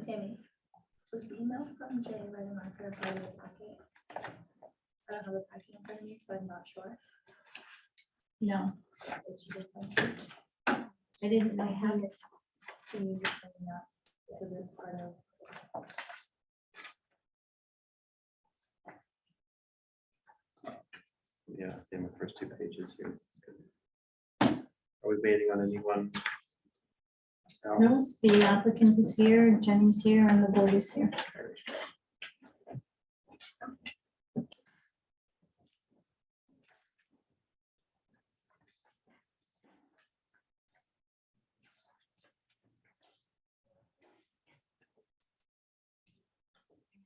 Tammy, was the email from Jay right in my first part of the packet? I don't have the packet in front of me, so I'm not sure. No, Did she just send it? I didn't. I have it. Can you just bring it up? Because it's part of. Yeah, same the first 2 pages here. This is good. Are we waiting on anyone No, else? the applicant is here, Jenny's here, and the board is here.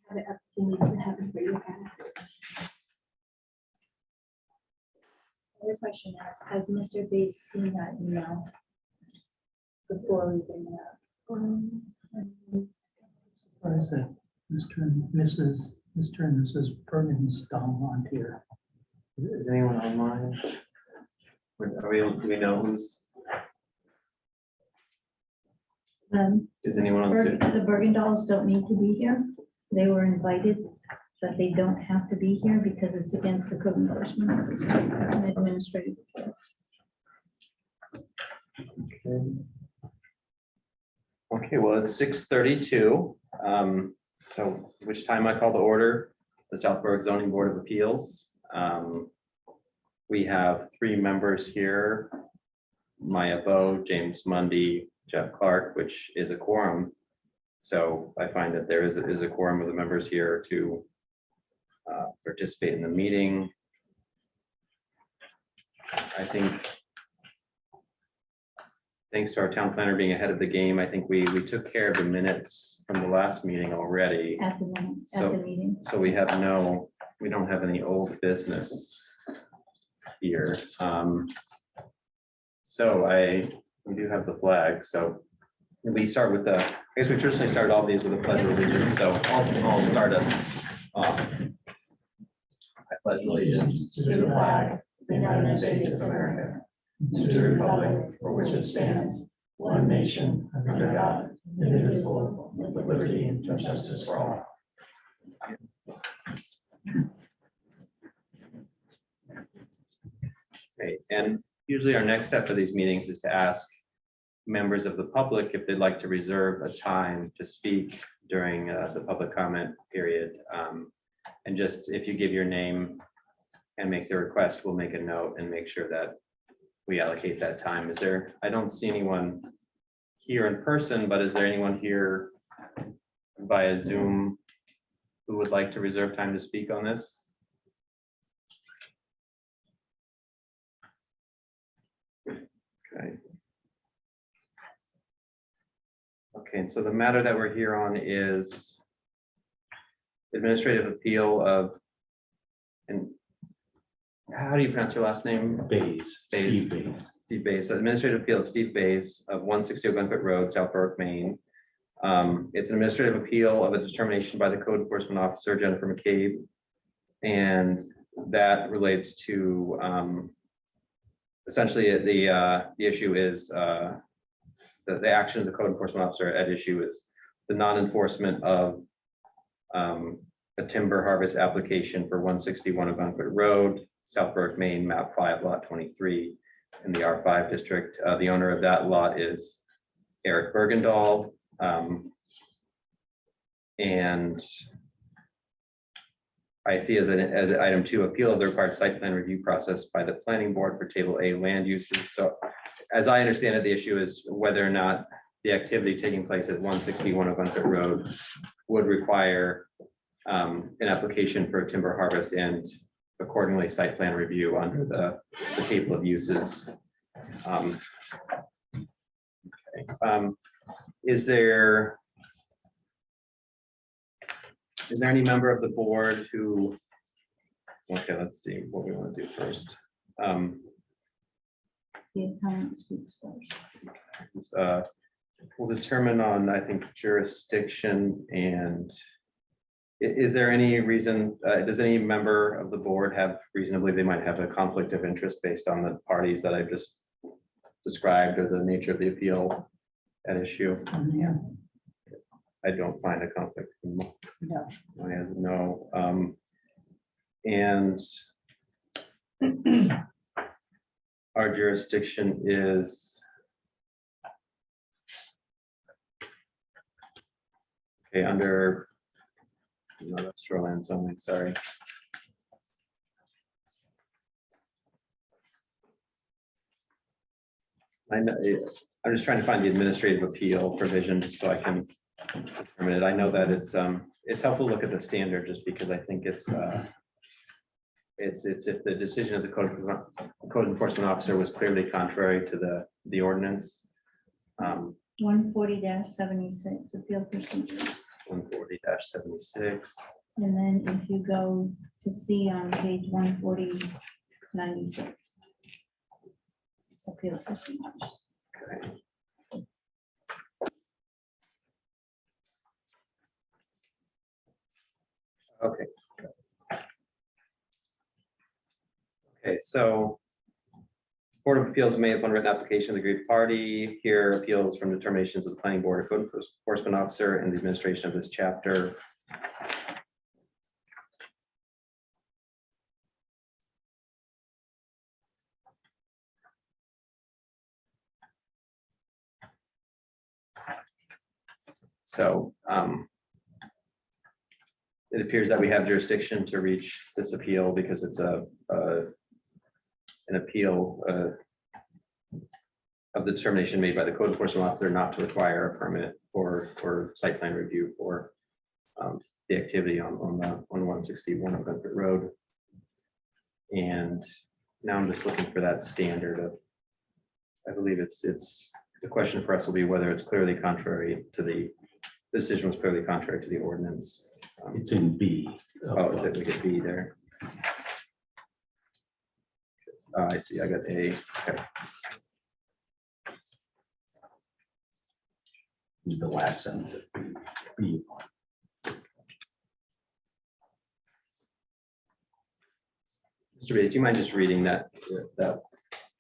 Have it up to me to have it for you. Another question is, has Mr. Bates seen that email before we bring it up? Or is it Mr. and Mrs. Bergenstahl on here? Is anyone online? Are we able, do we know who's, is anyone on Zoom? The Bergendahls don't need to be here. They were invited, but they don't have to be here because it's against the code enforcement officer. It's an administrative appeal. Okay, well, it's 6:32. So which time I call to order the Southborough Zoning Board of Appeals. We have 3 members here, Maya Bowe, James Mundy, Jeff Clark, which is a quorum. So I find that there is a quorum of the members here to participate in the meeting. I think, thanks to our town planner being ahead of the game, I think we took care of the minutes from the last meeting already. At the moment, at So- the meeting. So we don't have any old business here. So we do have the flag, so we start with I guess we traditionally start all these with a pledge of allegiance, so I'll start us off. I pledge allegiance to the flag of the United States of America, to the republic for which it stands, one nation, under God, indivisible, with liberty and justice for all. Okay, and usually our next step for these meetings is to ask members of the public if they'd like to reserve a time to speak during the public comment period. And just if you give your name and make the request, we'll make a note and make sure that we allocate that time. Is there, I don't see anyone here in person, but is there anyone here via Zoom who would like to reserve time to speak on this? Okay. Okay, so the matter that we're here on is administrative appeal of, and how do you pronounce your last name? Bays. Bays. Steve Bays. Steve Bays. So administrative appeal of Steve Bays of 160 Ogunquit Road, South Berwick, Maine. It's an administrative appeal of a determination by the code enforcement officer, Jennifer McCabe. And that relates to essentially the issue is the action of the code enforcement officer at issue is the non-enforcement of a timber harvest application for 161 Ogunquit Road, South Berwick, Maine, map 5, lot 23 in the R5 district. The owner of that lot is Eric Bergendahl. And I see as item 2, appeal of the required site plan review process by the planning board for table A land uses. So as I understand it, the issue is whether or not the activity taking place at 161 Ogunquit Road would require an application for a timber harvest and accordingly site plan review under the table of uses. Is there any member of the board who, okay, let's see what we want to do first. The appellant speaks first. We'll determine on, I think, jurisdiction and Is there any reason, does any member of the board have reasonably, they might have a conflict of interest based on the parties that I've just described or the nature of the appeal at issue? Yeah, I don't find a conflict. no. I have no, and our jurisdiction is okay under, no, that's shoreline zoning, sorry. I know, I'm just trying to find the administrative appeal provision just so I can determine it. I know that it's helpful to look at the standard just because I think it's if the decision of the code enforcement officer was clearly contrary to the ordinance. 140-76 appeal procedures. 140-76. And then if you go to see on page 140-96. Appeal procedures. Okay. Okay. Okay, so Board of Appeals may, upon written application of the aggrieved party, hear appeals from determinations of the planning board or code enforcement officer and the administration of this chapter. So it appears that we have jurisdiction to reach this appeal because it's an appeal of the determination made by the code enforcement officer not to require a permit or site plan review for the activity on 161 of Bedford Road. And now I'm just looking for that standard of, I believe it's the question for us will be whether it's clearly contrary to the decision was clearly contrary to the ordinance. It's in B. Oh, is it? We could be there. I see. I got A. Okay. The last sentence of B. Mr. Bates, do you mind just reading that?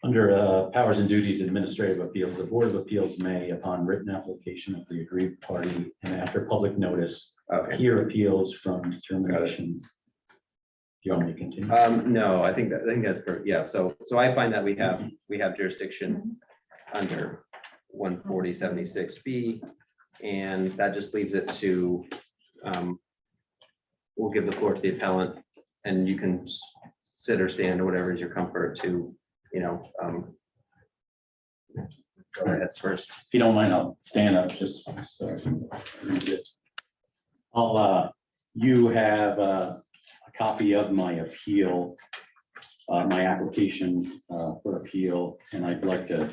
Under powers and duties, administrative appeals, the Board of Appeals may, upon written application of the aggrieved party and after public notice, Okay. hear appeals from determinations. Do you want me to continue? No, I think that's perfect. Yeah. So I find that we have jurisdiction under 140-76B, and that just leaves it to. We'll give the floor to the appellant, and you can sit or stand or whatever is your comfort to, go ahead first. If you don't mind, I'll stand up just so I can read it. You have a copy of my appeal, my application for appeal, and I'd like to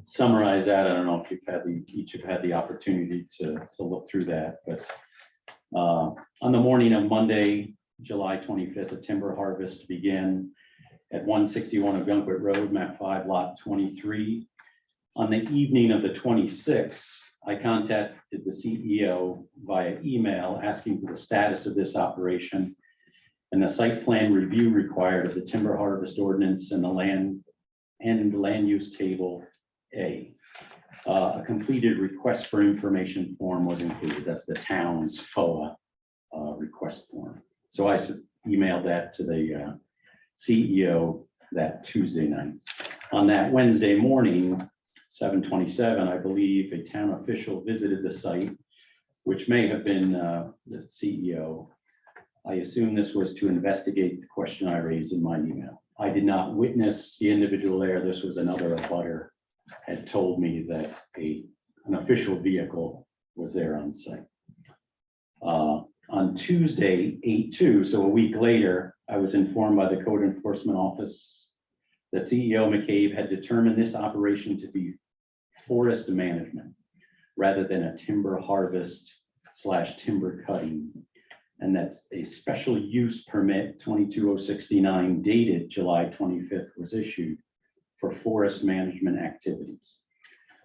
summarize that. I don't know if you've had each have had the opportunity to look through that, but on the morning of Monday, July 25th, a timber harvest began at 161 of Gunkwit Road, map 5, lot 23. On the evening of the 26th, I contacted the CEO via email asking for the status of this operation and the site plan review required of the timber harvest ordinance and the land use table A. A completed request for information form was included. That's the town's FOA request form. So I emailed that to the CEO that Tuesday night. On that Wednesday morning, 7:27, I believe a town official visited the site, which may have been the CEO. I assume this was to investigate the question I raised in my email. I did not witness the individual there. This was another abutter had told me that an official vehicle was there on site. On Tuesday, 8/2, so a week later, I was informed by the code enforcement office that CEO McCabe had determined this operation to be forest management rather than a timber harvest / timber cutting. And that's a special use permit 22069 dated July 25th was issued for forest management activities.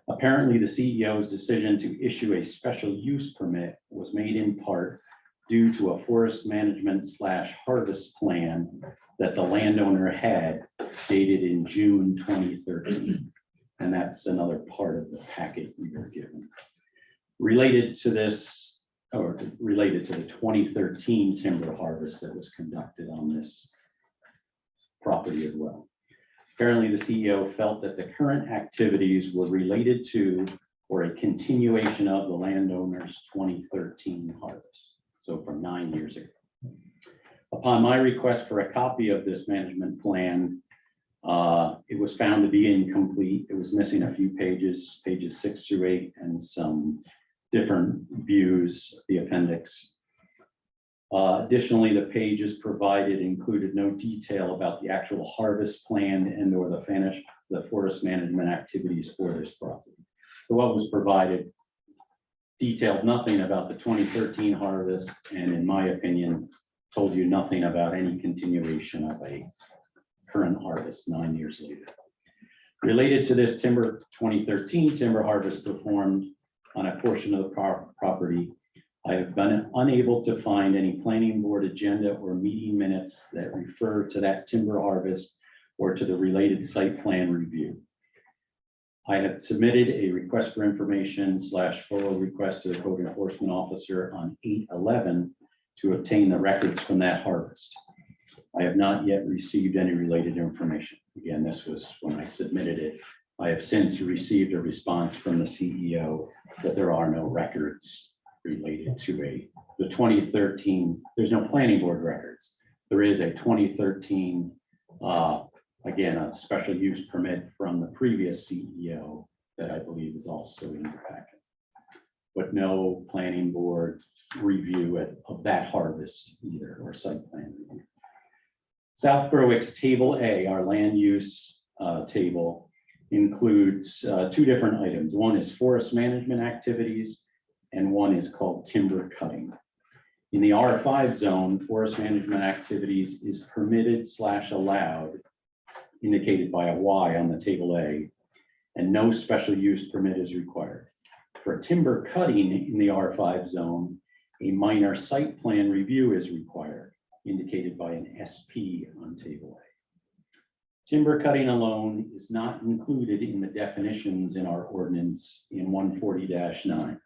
Apparently, the CEO's decision to issue a special use permit was made in part due to a forest management / harvest plan that the landowner had dated in June 2013. And that's another part of the packet we were given. Related to this, or related to the 2013 timber harvest that was conducted on this property as well. Apparently, the CEO felt that the current activities were related to or a continuation of the landowner's 2013 harvest, so from 9 years ago. Upon my request for a copy of this management plan, it was found to be incomplete. It was missing a few pages, pages 6 through 8, and some different views, the appendix. Additionally, the pages provided included no detail about the actual harvest plan and or the forest management activities for this property. So what was provided detailed nothing about the 2013 harvest, and in my opinion, told you nothing about any continuation of a current harvest 9 years later. Related to this 2013 timber harvest performed on a portion of the property, I have been unable to find any planning board agenda or meeting minutes that refer to that timber harvest or to the related site plan review. I have submitted a request for information / FOIL request to the code enforcement officer on 8/11 to obtain the records from that harvest. I have not yet received any related information. Again, this was when I submitted it. I have since received a response from the CEO that there are no records related to the 2013, there's no planning board records. There is a 2013, again, a special use permit from the previous CEO that I believe is also in the packet, but no planning board review of that harvest either, or site plan review. South Berwick's Table A, our land use table, includes 2 different items. One is forest management activities, and one is called timber cutting. In the R5 zone, forest management activities is permitted / allowed, indicated by a Y on the table A, and no special use permit is required. For timber cutting in the R5 zone, a minor site plan review is required, indicated by an SP on table A. Timber cutting alone is not included in the definitions in our ordinance in 140-9.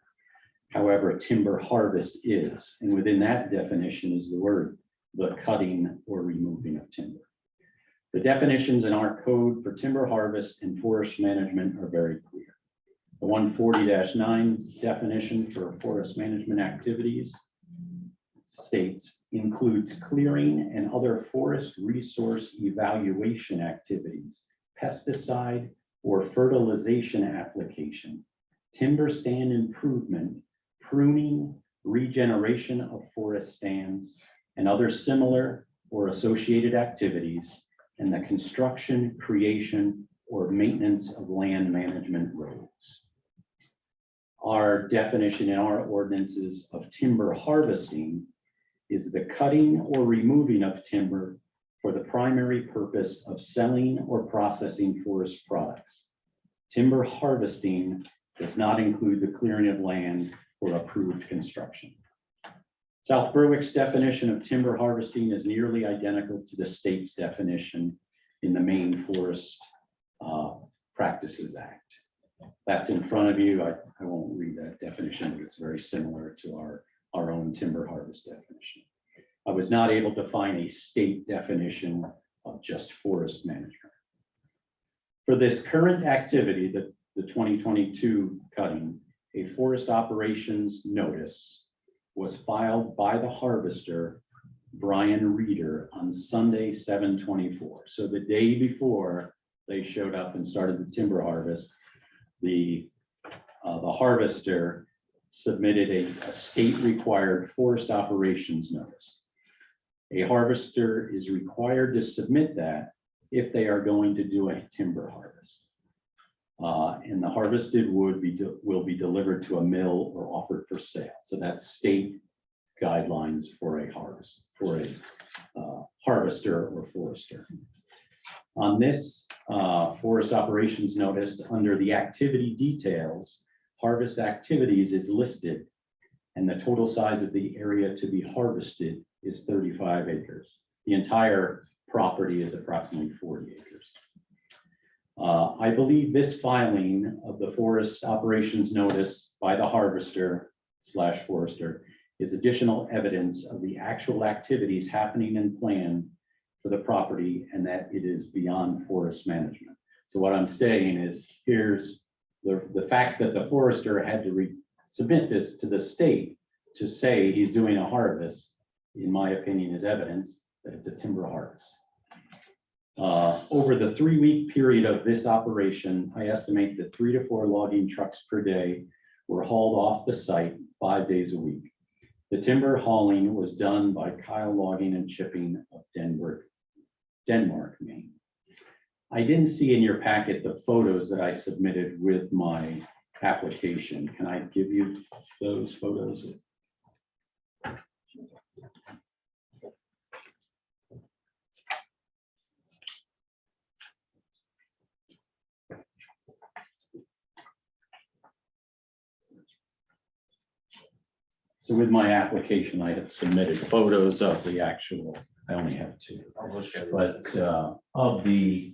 However, timber harvest is, and within that definition is the word, the cutting or removing of timber. The definitions in our code for timber harvest and forest management are very clear. The 140-9 definition for forest management activities states includes clearing and other forest resource evaluation activities, pesticide or fertilization application, timber stand improvement, pruning, regeneration of forest stands, and other similar or associated activities, and the construction, creation, or maintenance of land management roads. Our definition in our ordinances of timber harvesting is the cutting or removing of timber for the primary purpose of selling or processing forest products. Timber harvesting does not include the clearing of land or approved construction. South Berwick's definition of timber harvesting is nearly identical to the state's definition in the Maine Forest Practices Act. That's in front of you. I won't read that definition, but it's very similar to our own timber harvest definition. I was not able to find a state definition of just forest management. For this current activity, the 2022 cutting, a forest operations notice was filed by the harvester, Brian Reeder, on Sunday, 7/24. So the day before they showed up and started the timber harvest, the harvester submitted a state required forest operations notice. A harvester is required to submit that if they are going to do a timber harvest. And the harvested wood will be delivered to a mill or offered for sale. So that's state guidelines for a harvest, for a harvester or forester. On this forest operations notice, under the activity details, harvest activities is listed, and the total size of the area to be harvested is 35 acres. The entire property is approximately 40 acres. I believe this filing of the forest operations notice by the harvester / forester is additional evidence of the actual activities happening and planned for the property, and that it is beyond forest management. So what I'm saying is, here's the fact that the forester had to submit this to the state to say he's doing a harvest, in my opinion, is evidence that it's a timber harvest. Over the 3-week period of this operation, I estimate that 3 to 4 logging trucks per day were hauled off the site 5 days a week. The timber hauling was done by Kyle Logging and Chipping of Denmark, Maine. I didn't see in your packet the photos that I submitted with my application. Can I give you those photos? So with my application, I had submitted photos of the actual, I only have 2, but of the,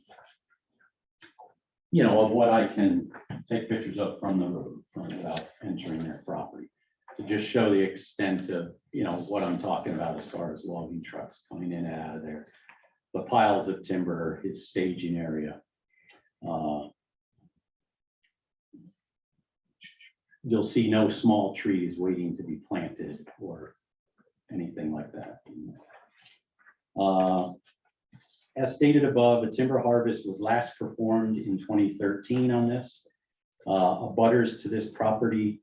of what I can take pictures of from the road without entering their property, to just show the extent of, what I'm talking about as far as logging trucks coming in and out of there, the piles of timber, his staging area. You'll see no small trees waiting to be planted or anything like that. As stated above, a timber harvest was last performed in 2013 on this. Abutters to this property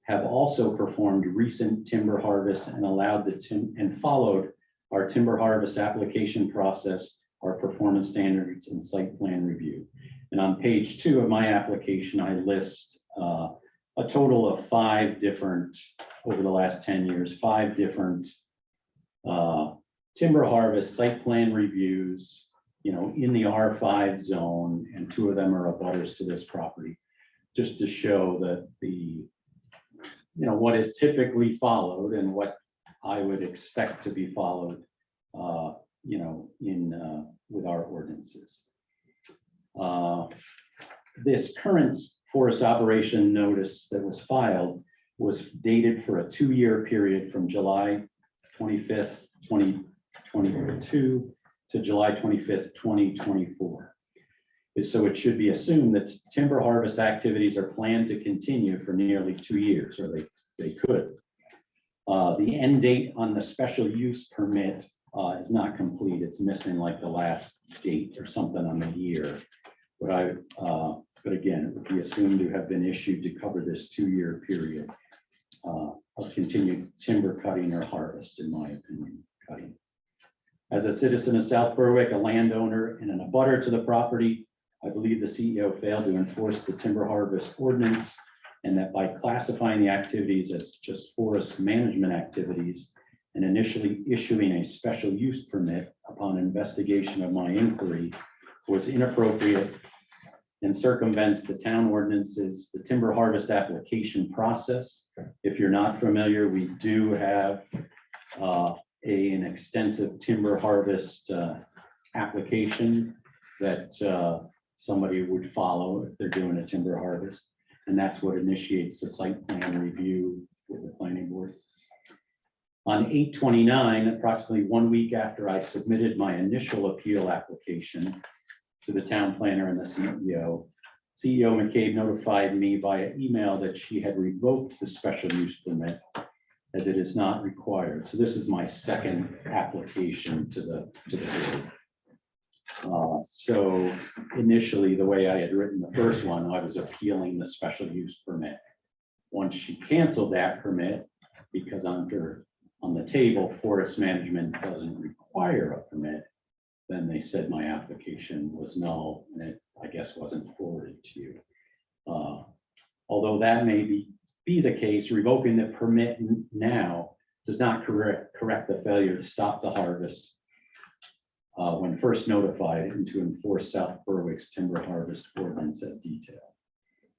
have also performed recent timber harvests and allowed and followed our timber harvest application process, our performance standards and site plan review. And on page 2 of my application, I list a total of 5 different, over the last 10 years, 5 different timber harvest site plan reviews, in the R5 zone, and 2 of them are abutters to this property, just to show that the, what is typically followed and what I would expect to be followed, with our ordinances. This current forest operation notice that was filed was dated for a 2-year period from July 25th, 2022 to July 25th, 2024. So it should be assumed that timber harvest activities are planned to continue for nearly 2 years, or they could. The end date on the special use permit is not complete. It's missing like the last date or something on the year. But again, it would be assumed to have been issued to cover this 2-year period of continued timber cutting or harvest, in my opinion, cutting. As a citizen of South Berwick, a landowner and an abutter to the property, I believe the CEO failed to enforce the timber harvest ordinance, and that by classifying the activities as just forest management activities and initially issuing a special use permit upon investigation of my inquiry was inappropriate and circumvents the town ordinances, the timber harvest application process. If you're not familiar, we do have an extensive timber harvest application that somebody would follow if they're doing a timber harvest. And that's what initiates the site plan review with the planning board. On 8/29, approximately 1 week after I submitted my initial appeal application to the town planner and the CEO McCabe notified me via email that she had revoked the special use permit as it is not required. So this is my second application to the board. So initially, the way I had written the first one, I was appealing the special use permit. Once she canceled that permit, because on the table, forest management doesn't require a permit, then they said my application was null and it, I guess, wasn't forwarded to you. Although that may be the case, revoking the permit now does not correct the failure to stop the harvest when first notified, and to enforce South Berwick's timber harvest ordinance at detail.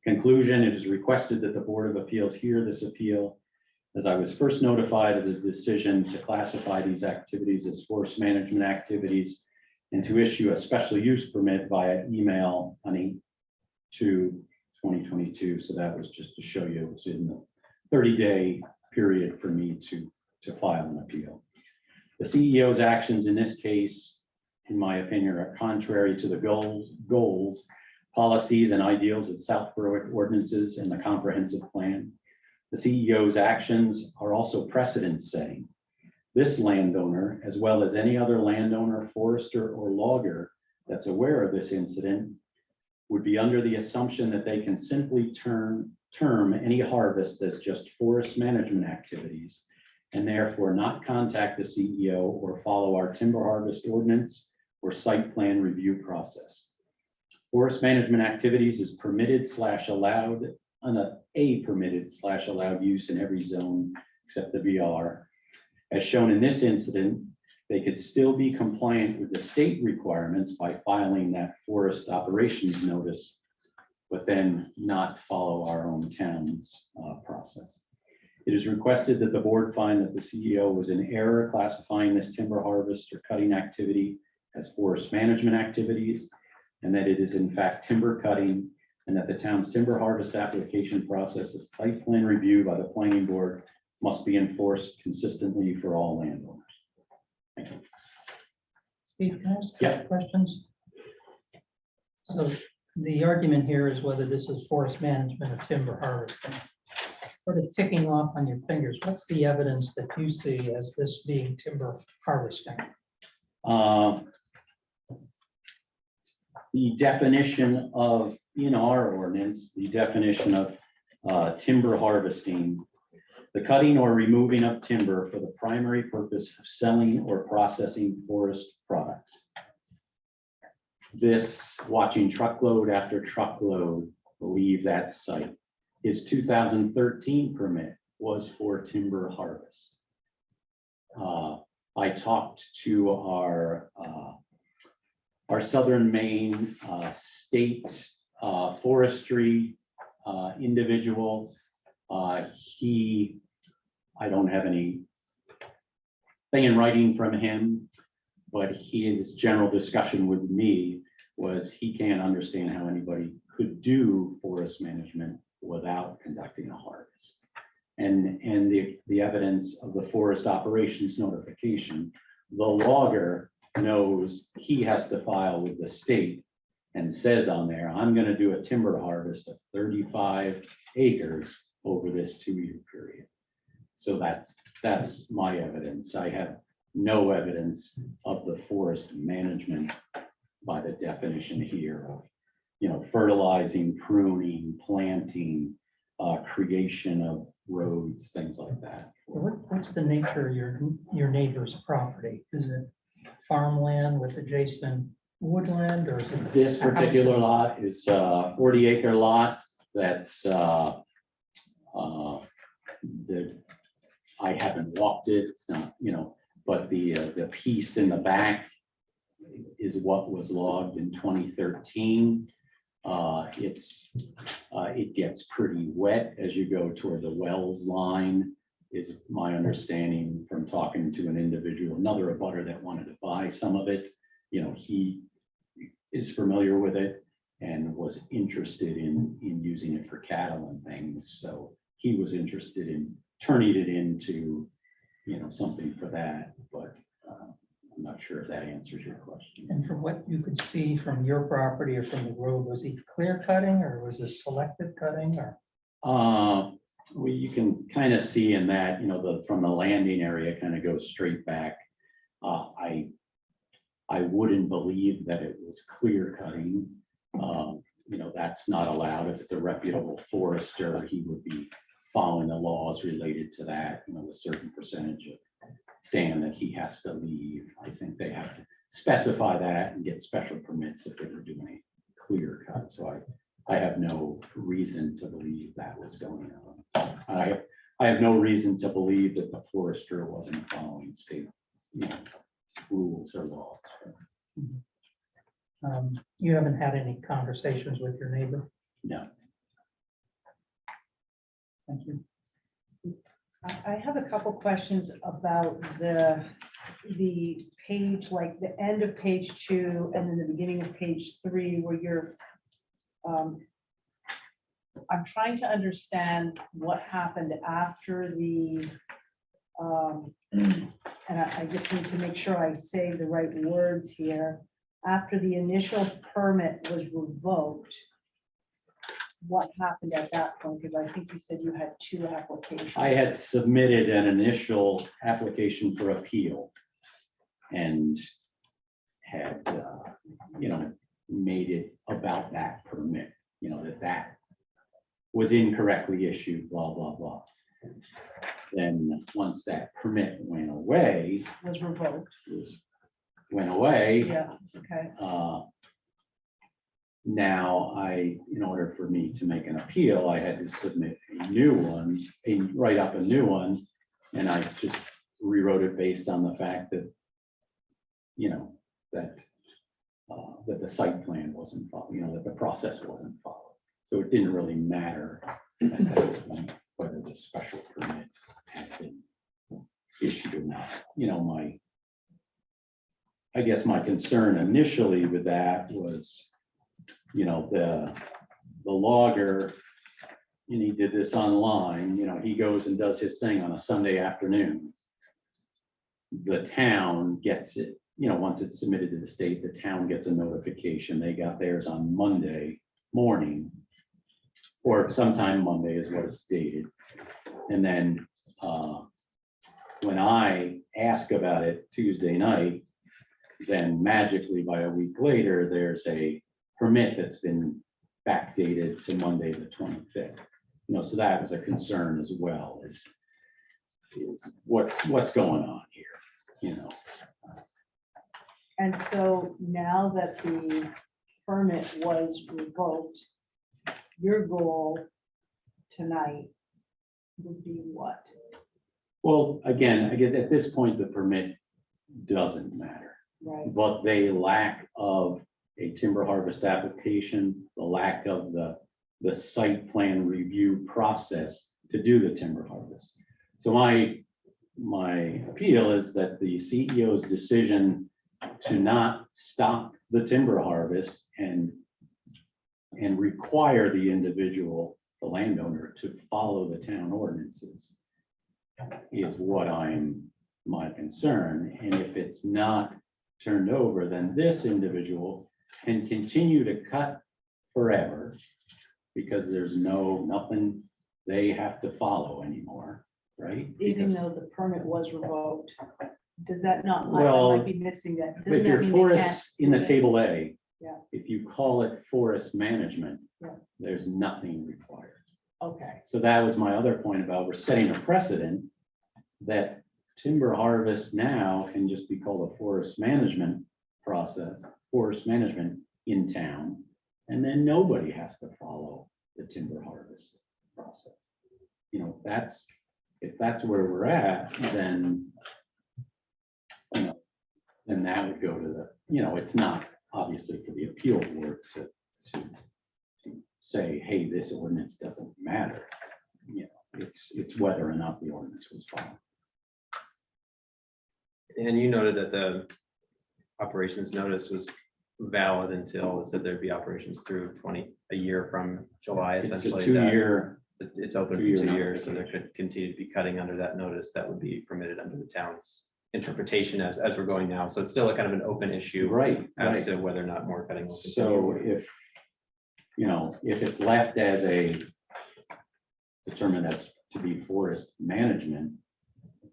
Conclusion, it is requested that the Board of Appeals hear this appeal as I was first notified of the decision to classify these activities as forest management activities and to issue a special use permit via email on 8/2/2022. So that was just to show you it was in the 30-day period for me to file an appeal. The CEO's actions in this case, in my opinion, are contrary to the goals, policies, and ideals of South Berwick ordinances and the comprehensive plan. The CEO's actions are also precedent setting. This landowner, as well as any other landowner, forester, or logger that's aware of this incident, would be under the assumption that they can simply term any harvest as just forest management activities, and therefore not contact the CEO or follow our timber harvest ordinance or site plan review process. Forest management activities is permitted/allowed, a permitted/allowed use in every zone except the VR. As shown in this incident, they could still be compliant with the state requirements by filing that forest operations notice, but then not follow our own town's process. It is requested that the board find that the CEO was in error classifying this timber harvest or cutting activity as forest management activities, and that it is in fact timber cutting, and that the town's timber harvest application process is site plan review by the planning board must be enforced consistently for all landowners. Thank you. Steve, can I ask Yeah. questions? So the argument here is whether this is forest management or timber harvesting. Sort of ticking off on your fingers, what's the evidence that you see as this being timber harvesting? The definition of, in our ordinance, the definition of timber harvesting, the cutting or removing of timber for the primary purpose of selling or processing forest products. This, watching truckload after truckload leave that site. His 2013 permit was for timber harvest. I talked to our Southern Maine state forestry individual. I don't have any thing in writing from him, but his general discussion with me was he can't understand how anybody could do forest management without conducting a harvest. And the evidence of the forest operations notification, the logger knows he has to file with the state and says on there, I'm going to do a timber harvest of 35 acres over this 2-year period. So that's my evidence. I have no evidence of the forest management by the definition here of, fertilizing, pruning, planting, creation of roads, things like that. What's the nature of your neighbor's property? Is it farmland with adjacent woodland, or is it? This particular lot is a 40-acre lot that's I haven't walked it, it's not, but the piece in the back is what was logged in 2013. It gets pretty wet as you go toward the Wells line, is my understanding from talking to an individual, another abutter that wanted to buy some of it. He is familiar with it and was interested in using it for cattle and things. So he was interested in turning it into, something for that, but I'm not sure if that answers your question. And from what you could see from your property or from the road, was he clear cutting or was it selective cutting, or? Well, you can kind of see in that, from the landing area kind of goes straight back. I wouldn't believe that it was clear cutting. That's not allowed. If it's a reputable forester, he would be following the laws related to that, a certain percentage of stand that he has to leave. I think they have to specify that and get special permits if they were doing a clear cut. So I have no reason to believe that was going on. I have no reason to believe that the forester wasn't following state rules or laws. You haven't had any conversations with your neighbor? No. Thank you. I have a couple questions about the page, like the end of page 2 and then the beginning of page 3, where you're, I'm trying to understand what happened after the, and I just need to make sure I say the right words here. After the initial permit was revoked, what happened at that point? Because I think you said you had 2 applications. I had submitted an initial application for appeal and had, made it about that permit, that was incorrectly issued, blah, blah, blah. Then once that permit went away, Was revoked. Yeah, okay. Now in order for me to make an appeal, I had to submit a new one, write up a new one. And I just rewrote it based on the fact that, that the site plan wasn't followed, that the process wasn't followed. So it didn't really matter at that point whether the special permit had been issued or not. I guess my concern initially with that was, the logger, and he did this online, he goes and does his thing on a Sunday afternoon. The town gets it, once it's submitted to the state, the town gets a notification. They got theirs on Monday morning, or sometime Monday is what it's dated. And then when I ask about it Tuesday night, then magically by a week later, there's a permit that's been backdated to Monday, the 25th. So that was a concern as well, is what's going on here, And so now that the permit was revoked, your goal tonight would be what? Well, again, at this point, the permit doesn't matter. Right, But they lack of a timber harvest application, the lack of the site plan review process to do the timber harvest. So my appeal is that the CEO's decision to not stop the timber harvest and require the individual, the landowner, to follow the town ordinances is what my concern. And if it's not turned over, then this individual can continue to cut forever because there's nothing they have to follow anymore, right? even Because though the permit was revoked, does that not, I Well, might be missing that. Doesn't with that your mean they forests can't in the do it? table A, Yeah. if you call it forest management, Yeah. there's nothing required. Okay, So that was my other point about we're setting a precedent that timber harvest now can just be called a forest management process, forest management in town. And then nobody has to follow the timber harvest process. If that's where we're at, then then that would go to the, it's not obviously for the appeal board to say, hey, this ordinance doesn't matter. It's whether or not the ordinance was followed. And you noted that the operations notice was valid until it said there'd be operations through a year from July, It's a essentially. 2-year, It's open for 2-year 2 years, so there notification. could continue to be cutting under that notice that would be permitted under the town's interpretation as we're going now. So it's still a kind of an open issue right, as right. to whether or not more cutting will So continue. if it's left as determined as to be forest management,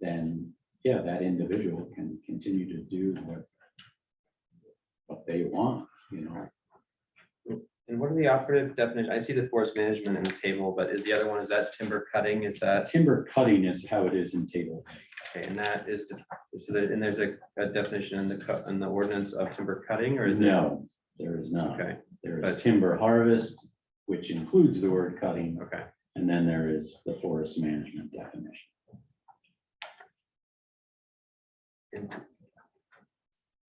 then yeah, that individual can continue to do what they want, And what are the operative definition? I see the forest management in the table, but is the other one, is that timber cutting? Is that, Timber cutting is how it is in table. okay, and that is, so that, and there's a definition in the ordinance of timber cutting, or is it? No, there is not. Okay, There but- is timber harvest, which includes the word cutting, okay. and then there is the forest management definition. And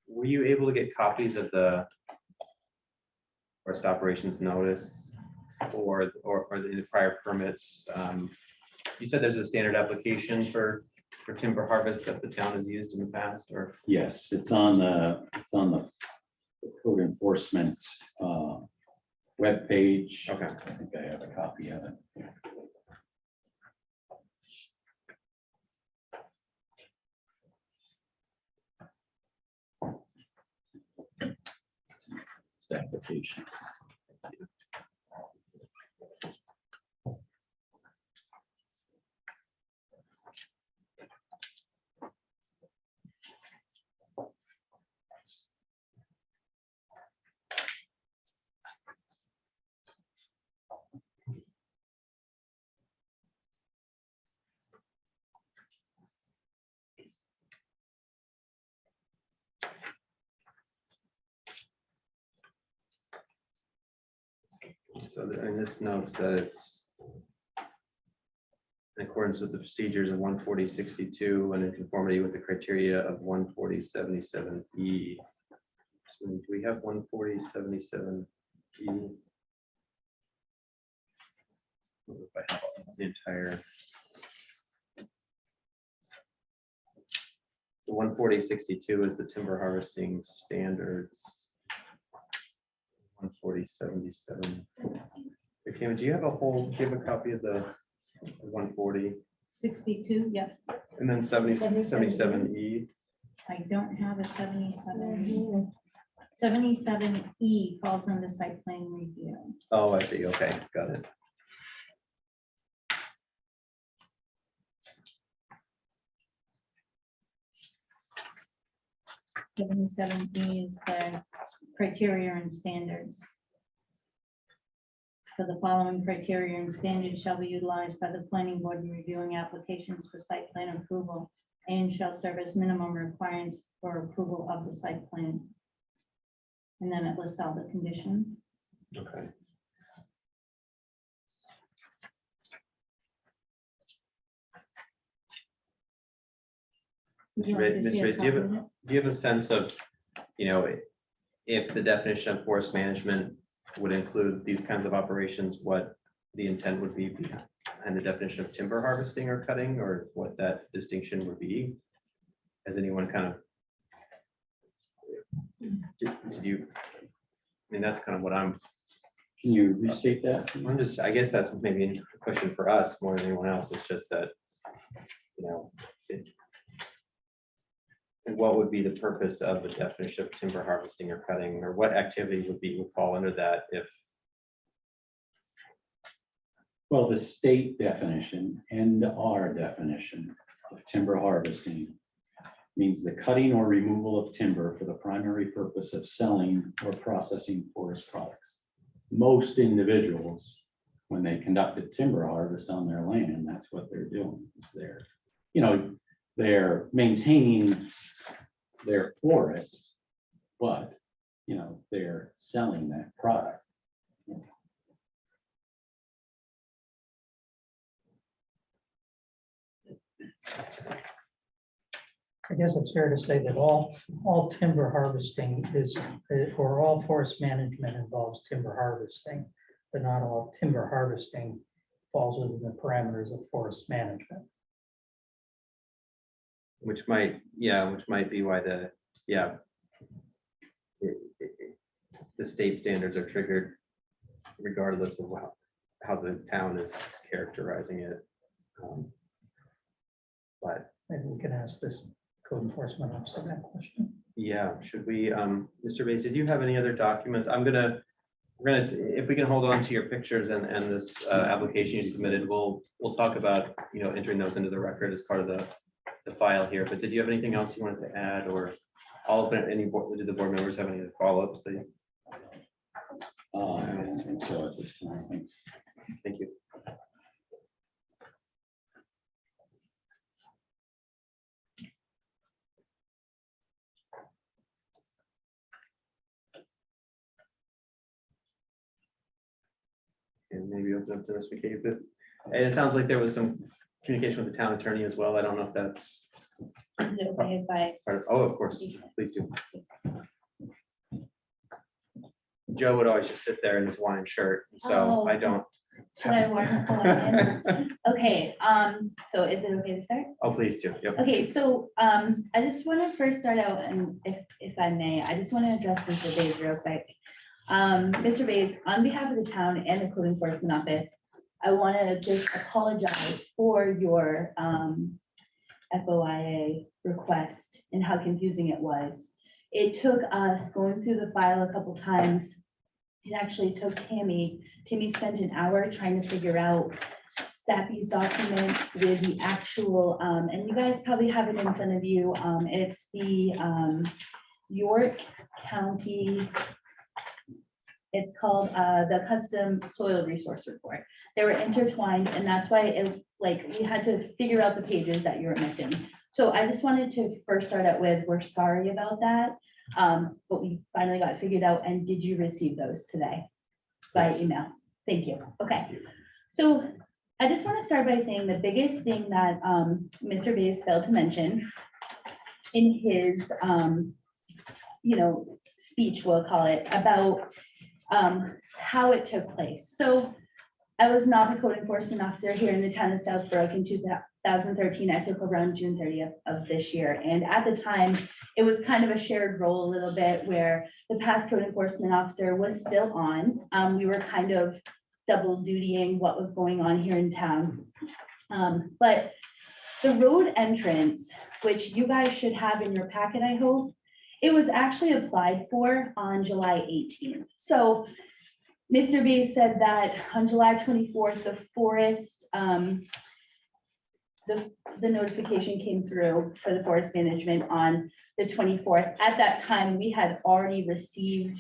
were you able to get copies of the forest operations notice or the prior permits? you said there's a standard application for timber harvest that the town has used in the past, or? Yes, it's on the code enforcement webpage. Okay. I think I have a copy of it. It's the application. So and this notes that it's in accordance with the procedures of 14062 and in conformity with the criteria of 14077E. So do we have 14077E? If I have the entire. The 14062 is the timber harvesting standards. 14077. Okay, Tammy, do you have a whole, give a copy of the 140 62, yeah. and then 77E? I don't have a 77. 77E falls under site plan review. Oh, I see. Okay, got it. Seventy-seven E is the criteria and standards. So the following criteria and standards shall be utilized by the planning board in reviewing applications for site plan approval and shall serve as minimum requirements for approval of the site plan. And then it lists all the conditions. Okay. Would you Mr. like to see a Reyes, do you have copy of it? Do you have a sense of, you know, if the definition of forest management would include these kinds of operations, what the intent would be behind the definition of timber harvesting or cutting, or what that distinction would be? Has anyone kind of, did you, I mean, that's kind of what I'm Can you restate that? just, I guess that's maybe a question for us more than anyone else. It's just that, you know, and what would be the purpose of the definition of timber harvesting or cutting, or what activity would fall under that if? Well, the state definition and our definition of timber harvesting means the cutting or removal of timber for the primary purpose of selling or processing forest products. Most individuals, when they conduct a timber harvest on their land, that's what they're doing. Is they're maintaining their forest, but, they're selling that product. I guess it's fair to say that all timber harvesting is, or all forest management involves timber harvesting, but not all timber harvesting falls within the parameters of forest management. Which might be why the state standards are triggered regardless of how the town is characterizing it. But Maybe we can ask this code enforcement officer that question. yeah, should we, Mr. Bates, did you have any other documents? We're gonna, if we can hold on to your pictures and this application you submitted, we'll talk about, entering those into the record as part of the file here. But did you have anything else you wanted to add, or did the board members have any other follow-ups? I don't think so at this time. Thank you. And maybe open up to Ms. McCabe, but and it sounds like there was some communication with the town attorney as well. I don't know if that's. Is it okay if I? Oh, of course, please do. Joe would always just sit there in his wine shirt, so Oh. I don't Should I warn Okay, so is it okay to start? Oh, please do. Yep. Okay, so I just want to first start out, and if I may, I just want to address Mr. Bays real quick. Mr. Bays, on behalf of the town and the code enforcement office, I want to just apologize for your FOIA request and how confusing it was. It took us going through the file a couple times. It actually took Tammy spent an hour trying to figure out Sappy's document with the actual, and you guys probably have it in front of you. It's the York County. It's called the Custom Soil Resource Report. They were intertwined, and that's why it, like, we had to figure out the pages that you were missing. So I just wanted to first start out with, we're sorry about that. But we finally got it figured out. And did you receive those today by email? Thank you. Okay. So I just want to start by saying the biggest thing that Mr. Bays failed to mention in his, speech, we'll call it, about how it took place. So I was not the code enforcement officer here in the town of Southborough in 2013. I took over on June 30th of this year. And at the time, it was kind of a shared role a little bit where the past code enforcement officer was still on. We were kind of double dutying what was going on here in town. But the road entrance, which you guys should have in your packet, I hope, it was actually applied for on July 18th. So Mr. B said that on July 24th, the forest, the notification came through for the forest management on the 24th. At that time, we had already received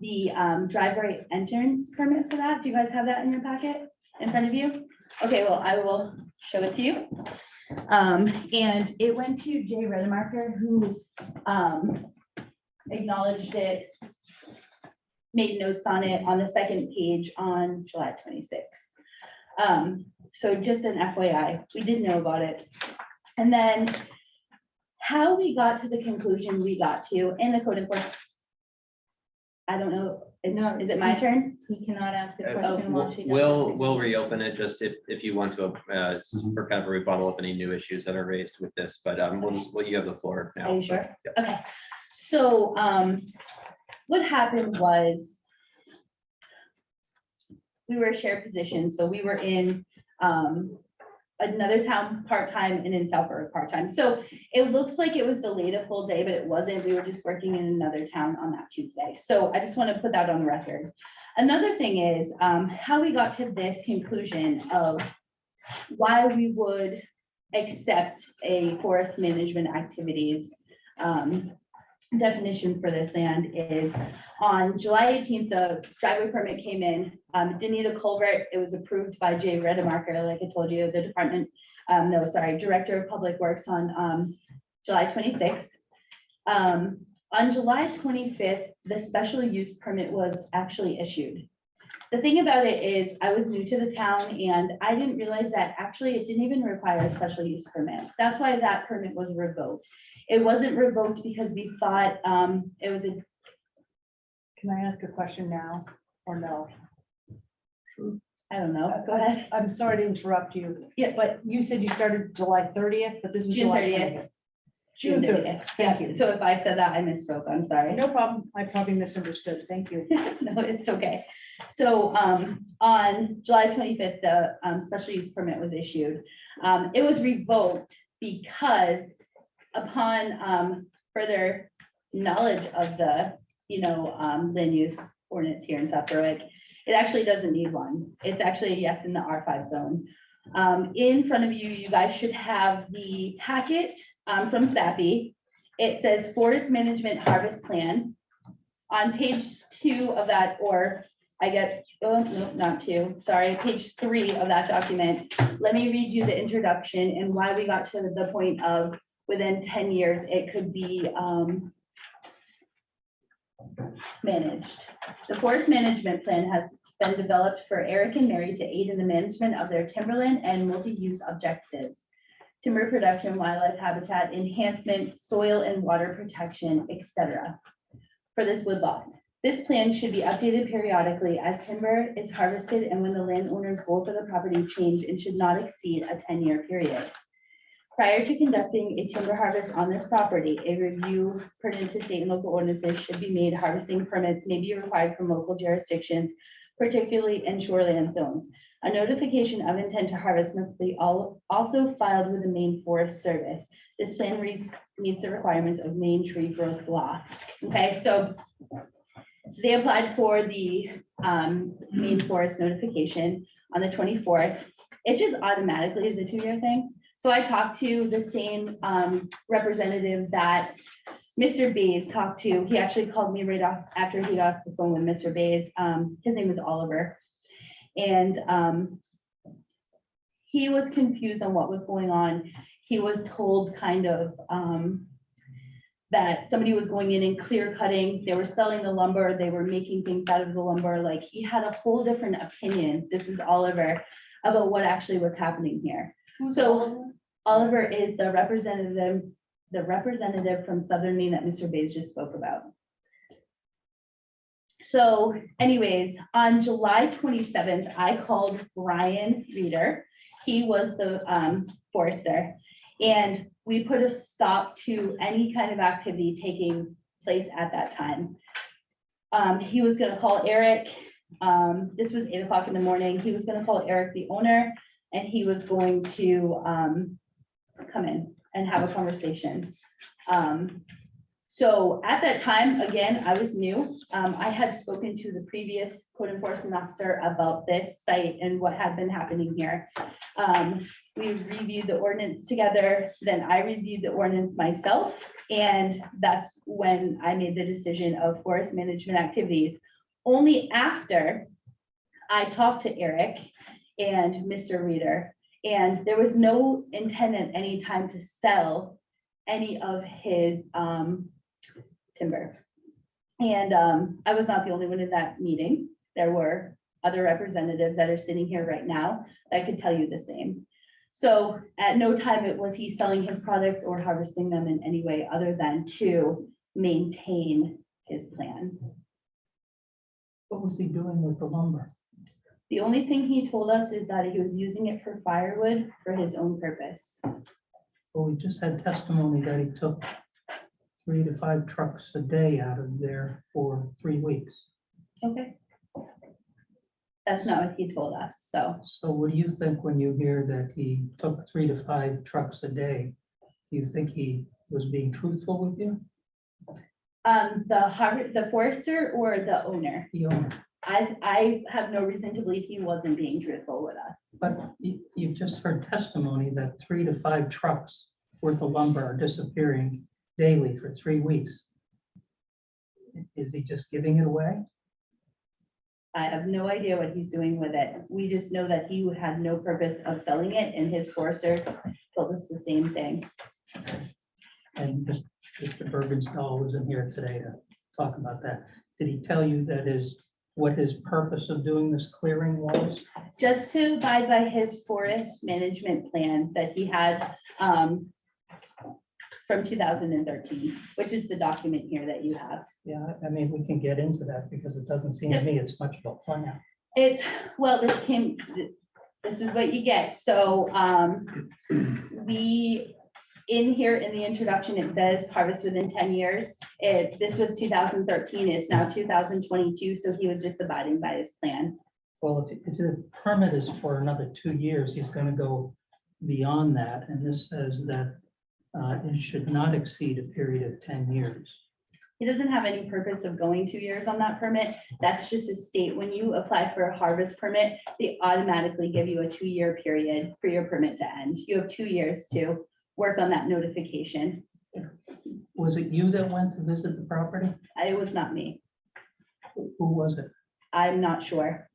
the driveway entrance permit for that. Do you guys have that in your packet in front of you? Okay, well, I will show it to you. And it went to Jay Redemarker, who acknowledged it, made notes on it on the second page on July 26th. So just an FYI, we did know about it. And then how we got to the conclusion we got to in the code enforcement. I don't know, is it my turn? He cannot ask a question while she does. We'll reopen it just if you want to, for kind of a rebuttal of any new issues that are raised with this, but you have the floor now. Are you so, sure? yeah. Okay, so what happened was we were a shared position, so we were in another town part-time and in Southborough part-time. So it looks like it was delayed a full day, but it wasn't. We were just working in another town on that Tuesday. So I just want to put that on the record. Another thing is how we got to this conclusion of why we would accept a forest management activities definition for this land is on July 18th, the driveway permit came in. It didn't need a culvert. It was approved by Jay Redemarker, like I told you, the department, Director of Public Works on July 26th. On July 25th, the special use permit was actually issued. The thing about it is I was new to the town and I didn't realize that actually it didn't even require a special use permit. That's why that permit was revoked. It wasn't revoked because we thought it was a. Can I ask a question now or no? I don't know, go ahead. I'm sorry to interrupt you, Yeah, but but you said you started July 30th, but this was June July 30th. 20th. June June 30th. 30th. Thank you. So if I said that, I misspoke, I'm sorry. No problem. I probably misunderstood. Thank you. No, it's okay. So on July 25th, the special use permit was issued. It was revoked because upon further knowledge of the, land use ordinance here in South Berwick, it actually doesn't need one. It's actually a yes in the R5 zone. In front of you, you guys should have the packet from Sappy. It says Forest Management Harvest Plan. On page 2 of that, page 3 of that document, let me read you the introduction and why we got to the point of within 10 years, it could be managed. The Forest Management Plan has been developed for Eric and Mary to aid in the management of their timberland and multi-use objectives. Timber production, wildlife habitat enhancement, soil and water protection, etc. for this woodlot. This plan should be updated periodically as timber is harvested and when the landowner's goal for the property change and should not exceed a 10-year period. Prior to conducting a timber harvest on this property, a review pertinent to state and local ordinances should be made. Harvesting permits may be required from local jurisdictions, particularly in shoreland zones. A notification of intent to harvest must be also filed with the Maine Forest Service. This plan meets the requirements of Maine tree growth law. Okay, so they applied for the Maine Forest notification on the 24th. It just automatically is a 2-year thing. So I talked to the same representative that Mr. Bays talked to. He actually called me right off after he got off the phone with Mr. Bays. His name is Oliver. And he was confused on what was going on. He was told kind of that somebody was going in and clear cutting. They were selling the lumber. They were making things out of the lumber. Like, he had a whole different opinion. This is Oliver, about what actually was happening here. So Oliver is the representative from Southern Maine that Mr. Bays just spoke about. So anyways, on July 27th, I called Brian Reeder. He was the forester, and we put a stop to any kind of activity taking place at that time. He was gonna call Eric. This was 8 o'clock in the morning. He was gonna call Eric, the owner, and he was going to come in and have a conversation. So at that time, again, I was new. I had spoken to the previous code enforcement officer about this site and what had been happening here. We reviewed the ordinance together, then I reviewed the ordinance myself, and that's when I made the decision of forest management activities. Only after I talked to Eric and Mr. Reeder, and there was no intent at any time to sell any of his timber. And I was not the only one in that meeting. There were other representatives that are sitting here right now that could tell you the same. So at no time was he selling his products or harvesting them in any way other than to maintain his plan. What was he doing with the lumber? The only thing he told us is that he was using it for firewood for his own purpose. Well, we just had testimony that he took 3 to 5 trucks a day out of there for 3 weeks. Okay. That's not what he told us, so. So what do you think when you hear that he took 3 to 5 trucks a day? Do you think he was being truthful with you? The forester or the owner? The owner. I have no reason to believe he wasn't being truthful with us. But you've just heard testimony that 3 to 5 trucks worth of lumber are disappearing daily for 3 weeks. Is he just giving it away? I have no idea what he's doing with it. We just know that he had no purpose of selling it, and his forester told us the same thing. And Mr. Bergenstahl was in here today to talk about that. Did he tell you what his purpose of doing this clearing was? Just to abide by his forest management plan that he had from 2013, which is the document here that you have. Yeah, I mean, we can get into that because it doesn't seem to me it's much of a plan. It's, well, this is what you get. So in here in the introduction, it says harvest within 10 years. This was 2013, it's now 2022, so he was just abiding by his plan. Well, if the permit is for another 2 years, he's gonna go beyond that, and this says that it should not exceed a period of 10 years. He doesn't have any purpose of going 2 years on that permit. That's just a state, when you apply for a harvest permit, they automatically give you a 2-year period for your permit to end. You have 2 years to work on that notification. Was it you that went to visit the property? It was not me. Who was it? I'm not sure.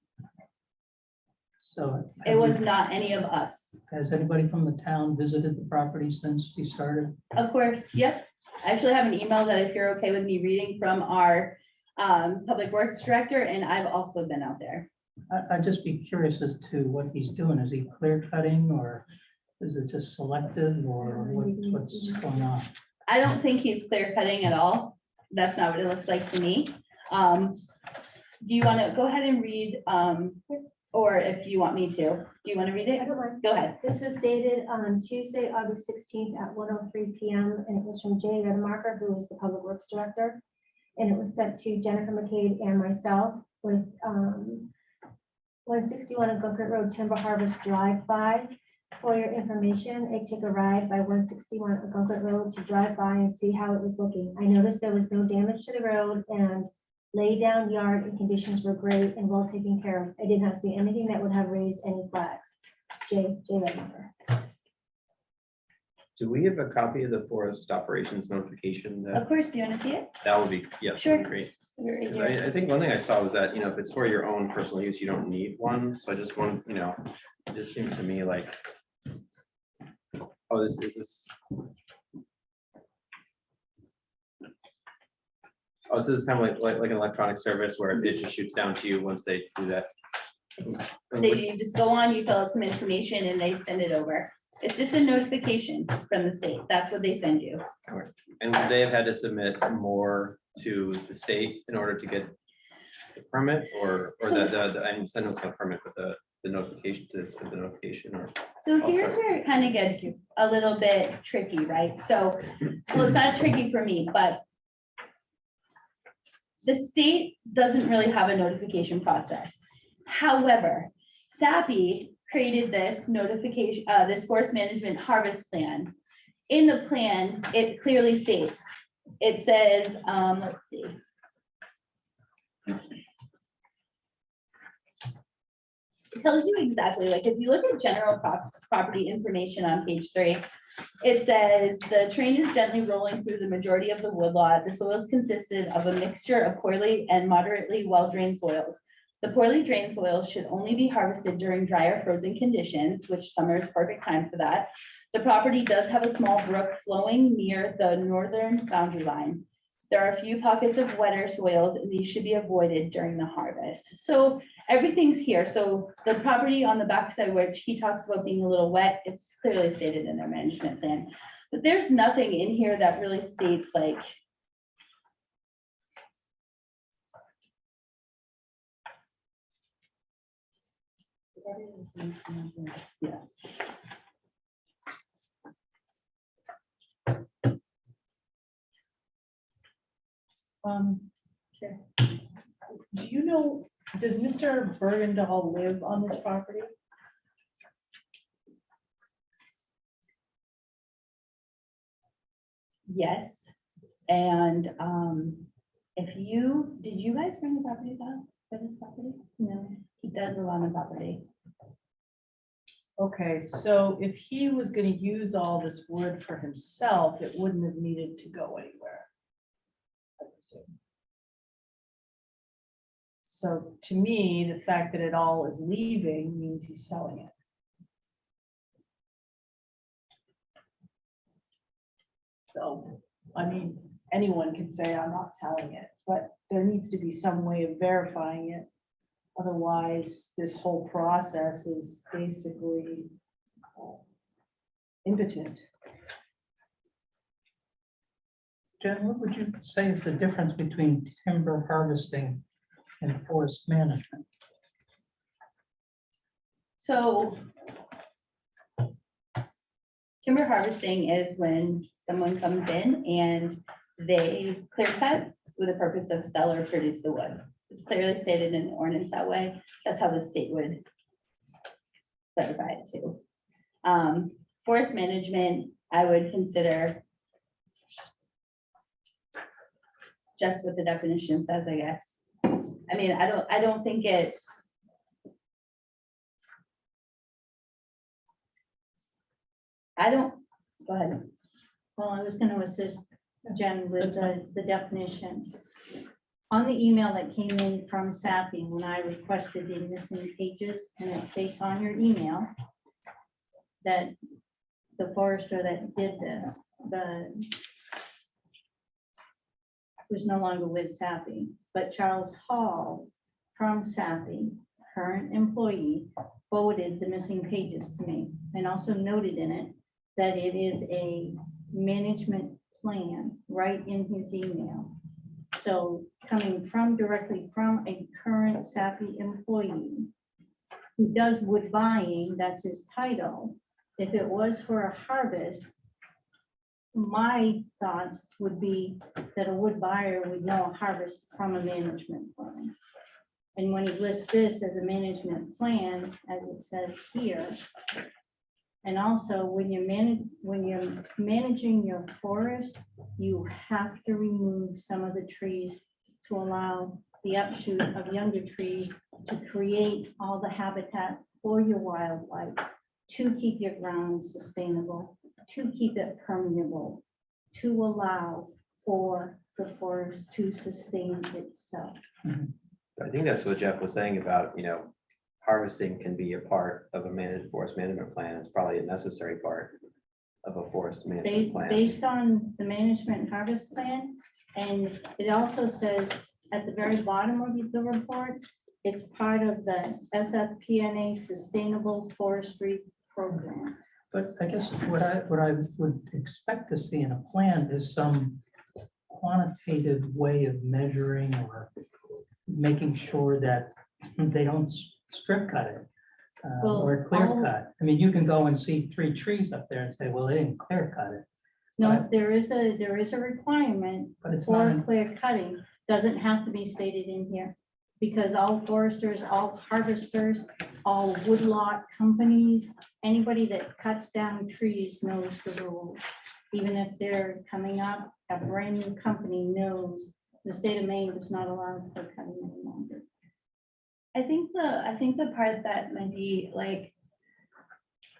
So. It was not any of us. Has anybody from the town visited the property since he started? Of course, yep. I actually have an email that if you're okay with me reading from our public works director, and I've also been out there. I'd just be curious as to what he's doing. Is he clear cutting, or is it just selective, or what's going on? I don't think he's clear cutting at all. That's not what it looks like to me. Do you want to go ahead and read, or if you want me to, do you want to read I it? don't mind. Go ahead. This was dated on Tuesday, August 16th at 1:03 PM, and it was from Jay Redmarker, who is the Public Works Director. And it was sent to Jennifer McCabe and myself with 161 Gunker Road Timber Harvest Drive-By. For your information, I took a ride by 161 Gunker Road to drive by and see how it was looking. I noticed there was no damage to the road, and lay down yard and conditions were great and well taken care of. I did not see anything that would have raised any flags. Jay Redmarker. Do we have a copy of the forest operations notification? Of course, you want to see it? That would be, yeah, that'd Sure. be great. Right 'Cause here. I think one thing I saw was that, if it's for your own personal use, you don't need one. So I just want, it just seems to me like, oh, this is this. Oh, so this is kind of like an electronic service where it just shoots down to you once they do that. They just go on, you fill out some information and they send it over. It's just a notification from the state. That's what they send you. And would they have had to submit more to the state in order to get the permit or I mean, send us a permit with the notification to submit the notification or? So I'll here's start. where it kind of gets a little bit tricky, right? So, well, it's not tricky for me, but the state doesn't really have a notification process. However, SAPI created this notification, this forest management harvest plan. In the plan, it clearly states, it says, let's see. It tells you exactly, like, if you look at general property information on page 3, it says the train is gently rolling through the majority of the woodlot. The soils consisted of a mixture of poorly and moderately well-drained soils. The poorly drained soils should only be harvested during drier frozen conditions, which summer is perfect time for that. The property does have a small brook flowing near the northern boundary line. There are a few pockets of wetter soils, and these should be avoided during the harvest. So everything's here. So the property on the backside, which he talks about being a little wet, it's clearly stated in their management plan. But there's nothing in here that really states like, yeah. Sure. Do you know, does Mr. Bergendahl live on this property? Yes, and if you, did you guys bring the property down for this property? No, he does live on the property. Okay, so if he was gonna use all this wood for himself, it wouldn't have needed to go anywhere. I presume. So to me, the fact that it all is leaving means he's selling it. So, I mean, anyone can say I'm not selling it, but there needs to be some way of verifying it. Otherwise, this whole process is basically impotent. Jen, what would you say is the difference between timber harvesting and forest management? So timber harvesting is when someone comes in and they clear cut with the purpose of sell or produce the wood. It's clearly stated in the ordinance that way. That's how the state would clarify it too. Forest management, I would consider just what the definition says, I guess. I mean, I don't think it's. Go ahead. Well, I was going to assist Jen with the definition. On the email that came in from SAPI, when I requested the missing pages, and it states on your email that the forester that did this, was no longer with SAPI, but Charles Hall from SAPI, current employee, forwarded the missing pages to me and also noted in it that it is a management plan right in his email. So coming from directly from a current Sappy employee who does wood buying, that's his title. If it was for a harvest, my thoughts would be that a wood buyer would know a harvest from a management plan. And when he lists this as a management plan, as it says here, and also when you're managing your forest, you have to remove some of the trees to allow the upshoot of younger trees to create all the habitat for your wildlife, to keep your ground sustainable, to keep it permeable, to allow for the forest to sustain itself. I think that's what Jeff was saying about, harvesting can be a part of a forest management plan. It's probably a necessary part of a forest management plan. Based on the management and harvest plan, and it also says at the very bottom of the report, it's part of the SFPNA Sustainable Forestry Program. But I guess what I would expect to see in a plan is some quantitative way of measuring or making sure that they don't strip cut it or clear cut. I mean, you can go and see 3 trees up there and say, well, they didn't clear cut it, No, there is a requirement but it's for not. clear cutting, doesn't have to be stated in here. Because all foresters, all harvesters, all woodlot companies, anybody that cuts down trees knows the rules. Even if they're coming up, a brand new company knows the state of Maine does not allow for cutting any longer. I think the part that might be like,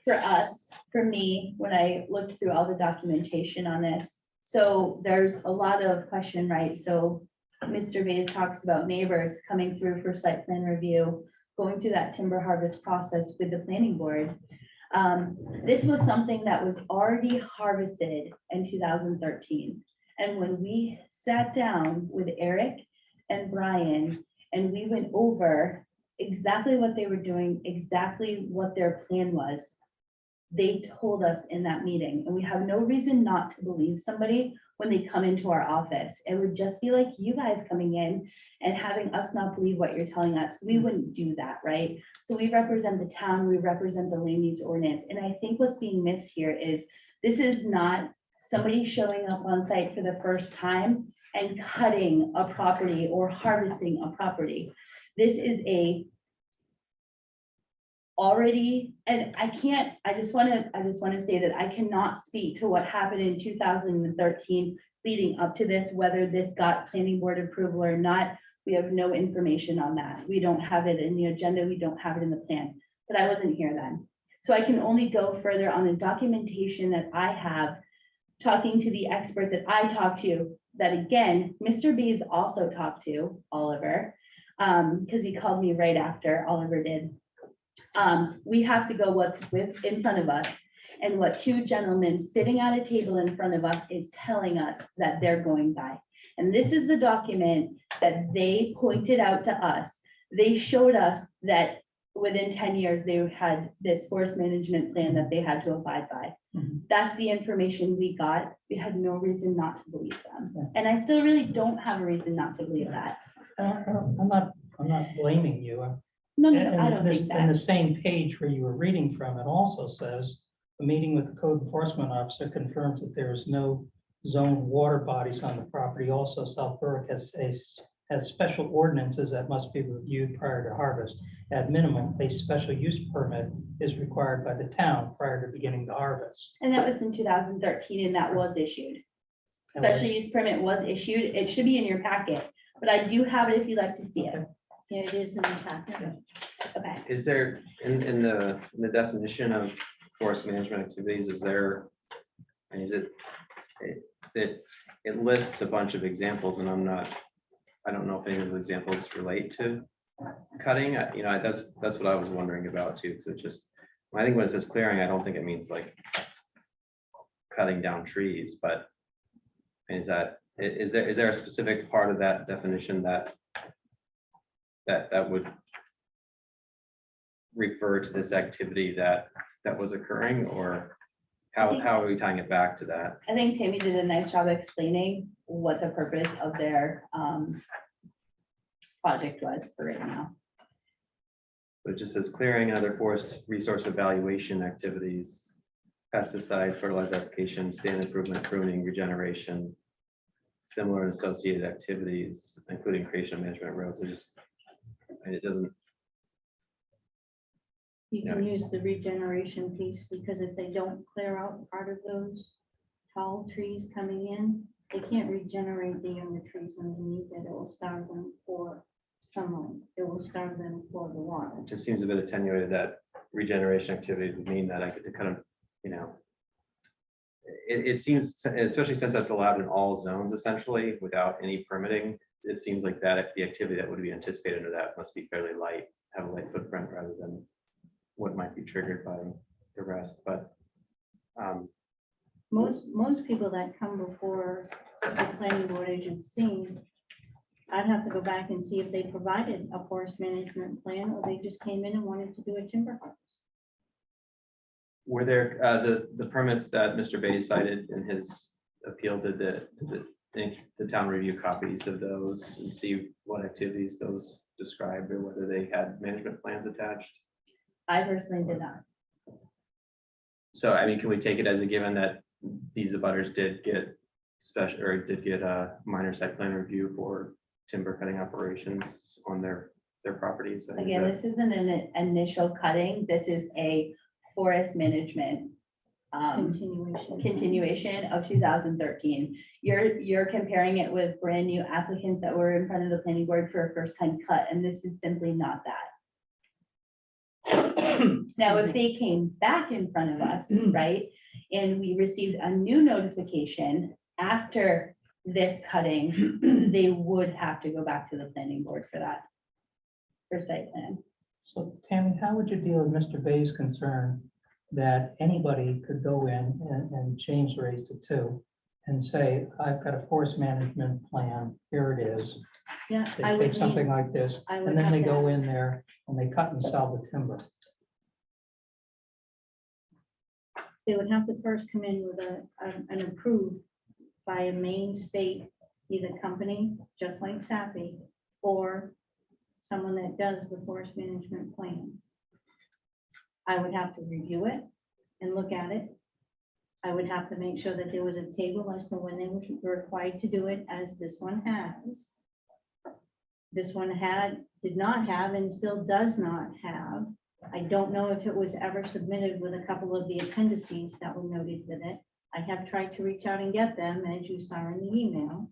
for us, for me, when I looked through all the documentation on this, so there's a lot of question, right? So Mr. Bays talks about neighbors coming through for site plan review, going through that timber harvest process with the planning board. This was something that was already harvested in 2013. And when we sat down with Eric and Brian, and we went over exactly what they were doing, exactly what their plan was, they told us in that meeting, and we have no reason not to believe somebody when they come into our office. It would just be like you guys coming in and having us not believe what you're telling us. We wouldn't do that, right? So we represent the town, we represent the land use ordinance. And I think what's being missed here is this is not somebody showing up on site for the first time and cutting a property or harvesting a property. This is a already, and I just want to say that I cannot speak to what happened in 2013 leading up to this, whether this got planning board approval or not. We have no information on that. We don't have it in the agenda. We don't have it in the plan, but I wasn't here then. So I can only go further on the documentation that I have, talking to the expert that I talked to, that again, Mr. Bays also talked to, Oliver, because he called me right after Oliver did. We have to go what's in front of us, and what 2 gentlemen sitting at a table in front of us is telling us that they're going by. And this is the document that they pointed out to us. They showed us that within 10 years, they had this forest management plan that they had to abide by. Mhm. That's the information we got. We had no reason not to believe them. Yeah. And I still really don't have a reason not to believe that. I'm not blaming you. No, And I don't this, think and the that. same page where you were reading from, it also says, the meeting with the code enforcement officer confirms that there is no zoned water bodies on the property. Also, South Berwick has special ordinances that must be reviewed prior to harvest. At minimum, a special use permit is required by the town prior to beginning the harvest. And that was in 2013, and that was issued. And what- Special use permit was issued. It should be in your packet, but I do have it if you'd like to see it. Yeah, it is in the packet. Okay. Is there, in the definition of forest management activities, is there, and is it lists a bunch of examples, and I don't know if any of those examples relate to cutting. That's what I was wondering about too, because it just, I think when it says clearing, I don't think it means like cutting down trees, but is there a specific part of that definition that would refer to this activity that was occurring, or how are we tying it back to that? I think Tammy did a nice job explaining what the purpose of their project was for right now. It just says clearing and other forest resource evaluation activities, pesticide, fertilizer application, stand improvement, pruning, regeneration, similar and associated activities, including creation of management roads. It doesn't, You can use the regeneration piece, because if they don't clear out part of those tall trees coming in, they can't regenerate the younger trees underneath it. It will starve them for sunlight. It will starve them for the water. it just seems a bit attenuated that regeneration activity would mean that I get to kind of, you know, it seems, especially since that's allowed in all zones essentially without any permitting, it seems like that the activity that would be anticipated under that must be fairly light, have a light footprint rather than what might be triggered by the rest, but Most people that come before the planning board, as you've seen, I'd have to go back and see if they provided a forest management plan, or they just came in and wanted to do a timber harvest. were there the permits that Mr. Beatty cited in his appeal, did the town review copies of those and see what activities those described or whether they had management plans attached? I personally did not. So, I mean, can we take it as a given that these abutters did get special, or did get a minor site plan review for timber cutting operations on their properties? I mean, Again, that- this isn't an initial cutting. This is a forest management continuation of 2013. You're comparing it with brand new applicants that were in front of the planning board for a first time cut, and this is simply not that. Now, if they came back in front of us, right, and we received a new notification after this cutting, they would have to go back to the planning board for that, for site plan. So Tammy, how would you deal with Mr. Bay's concern that anybody could go in and change the race to 2 and say, I've got a forest management plan, here it is. Yeah, They I would take need, something like this, I would and then have they go that. in there and they cut and sell the timber. They would have to first come in with an approved by a main state, either company, just like Sappy, or someone that does the forest management plans. I would have to review it and look at it. I would have to make sure that there was a table as to when they were required to do it, as this one has. This one did not have, and still does not have. I don't know if it was ever submitted with a couple of the appendices that were noted with it. I have tried to reach out and get them, as you saw in the email.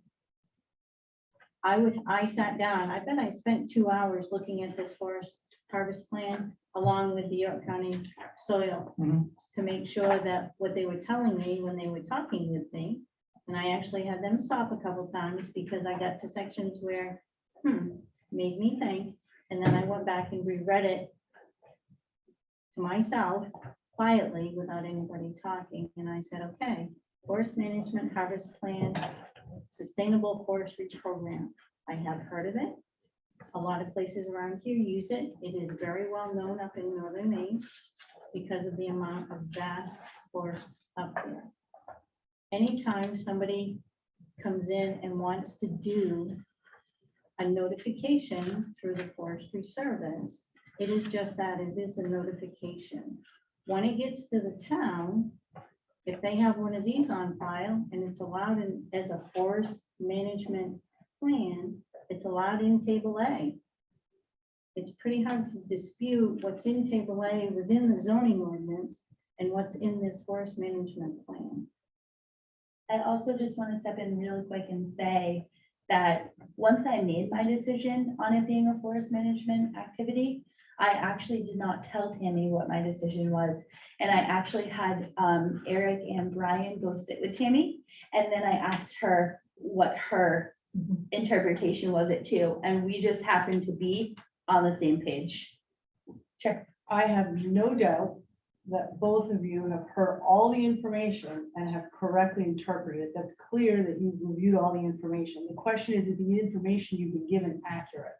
I sat down, I bet I spent 2 hours looking at this forest harvest plan along with the York County soil Mhm. to make sure that what they were telling me when they were talking with me, and I actually had them stop a couple times because I got to sections where, made me think, and then I went back and reread it to myself quietly without anybody talking, and I said, okay, forest management harvest plan, sustainable forestry program. I have heard of it. A lot of places around here use it. It is very well known up in northern Maine because of the amount of vast forests up there. Anytime somebody comes in and wants to do a notification through the Forestry Service, it is just that, it is a notification. When it gets to the town, if they have one of these on file and it's allowed in as a forest management plan, it's allowed in table A. It's pretty hard to dispute what's in table A within the zoning ordinance and what's in this forest management plan. I also just want to step in really quick and say that once I made my decision on it being a forest management activity, I actually did not tell Tammy what my decision was. And I actually had Eric and Brian go sit with Tammy. And then I asked her what her interpretation was it too. And we just happened to be on the same page. Sure. I have no doubt that both of you have heard all the information and have correctly interpreted it. That's clear that you've reviewed all the information. The question is the information you've been given accurate?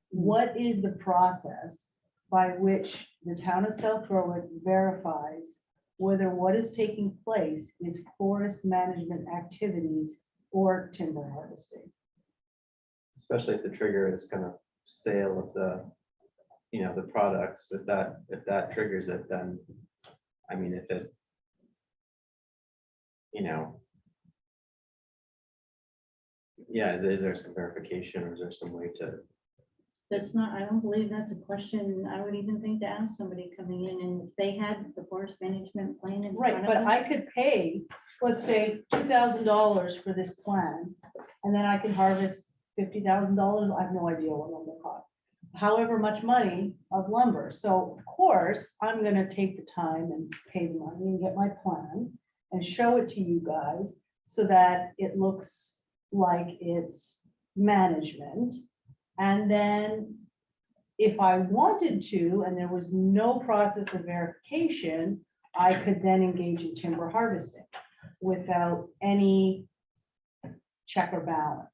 What is the process by which the town of South Berwick verifies whether what is taking place is forest management activities or timber harvesting. Especially if the trigger is kind of sale of the, you know, the products, if that triggers it, then, I mean, if it, you know. Yeah, is there some verification or is there some way to, That's not, I don't believe that's a question I would even think to ask somebody coming in, and if they had the forest management plan in Right, front but of I us. could pay, let's say, $2,000 for this plan, and then I can harvest $50,000. I have no idea what lumber costs. However much money of lumber. So of course, I'm gonna take the time and pay the money and get my plan and show it to you guys so that it looks like it's management. And then if I wanted to, and there was no process of verification, I could then engage in timber harvesting without any check or balance.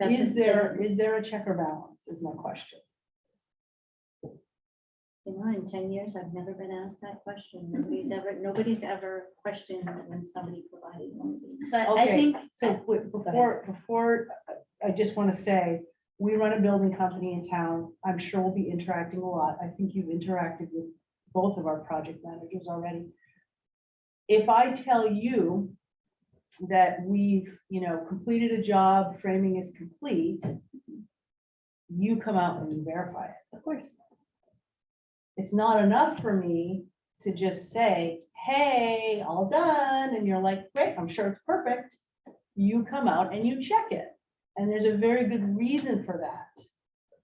That's Is a- there a check or balance is my question. You know, in 10 years, I've never been asked that question. Nobody's ever questioned when somebody provided one of these. So I Okay, think, so before, I just want to say, we run a building company in town. I'm sure we'll be interacting a lot. I think you've interacted with both of our project managers already. If I tell you that we've, completed a job, framing is complete, you come out and you verify it. of course, It's not enough for me to just say, hey, all done, and you're like, great, I'm sure it's perfect. You come out and you check it. And there's a very good reason for that.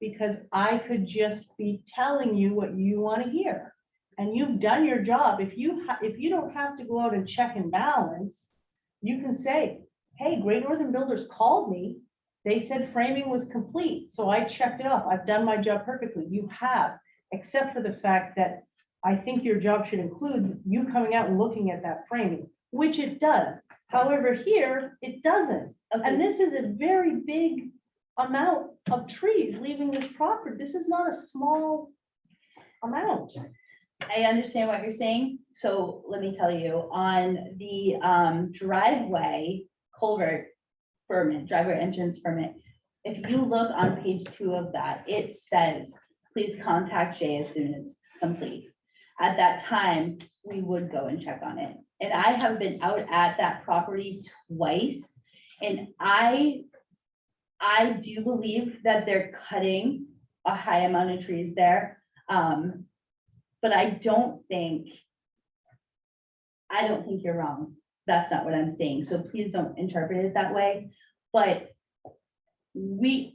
Because I could just be telling you what you want to hear. And you've done your job. If you don't have to go out and check and balance, you can say, hey, Great Northern Builders called me. They said framing was complete, so I checked it off. I've done my job perfectly. You have. Except for the fact that I think your job should include you coming out and looking at that framing, which it does. However, here, it doesn't. And okay, this is a very big amount of trees leaving this property. This is not a small amount. I understand what you're saying. So let me tell you, on the driveway culvert permit, driveway entrance permit, if you look on page 2 of that, it says, please contact Jay as soon as complete. At that time, we would go and check on it. And I have been out at that property twice, and I do believe that they're cutting a high amount of trees there. But I don't think you're wrong. That's not what I'm saying. So please don't interpret it that way. But the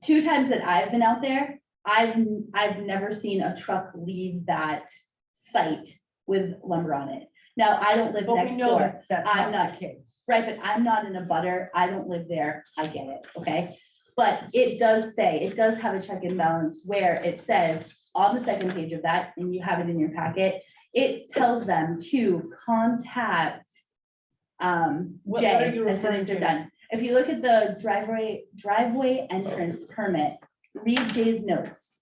2 times that I've been out there, I've never seen a truck leave that site with lumber on it. Now, I don't live But we next know door. that that's I'm not the case. Right, but I'm not in a butter. I don't live there. I get it, okay? But it does have a check and balance where it says on the second page of that, and you have it in your packet, it tells them to contact What are Jay you as soon referring as they're to? done. If you look at the driveway entrance permit, read Jay's notes.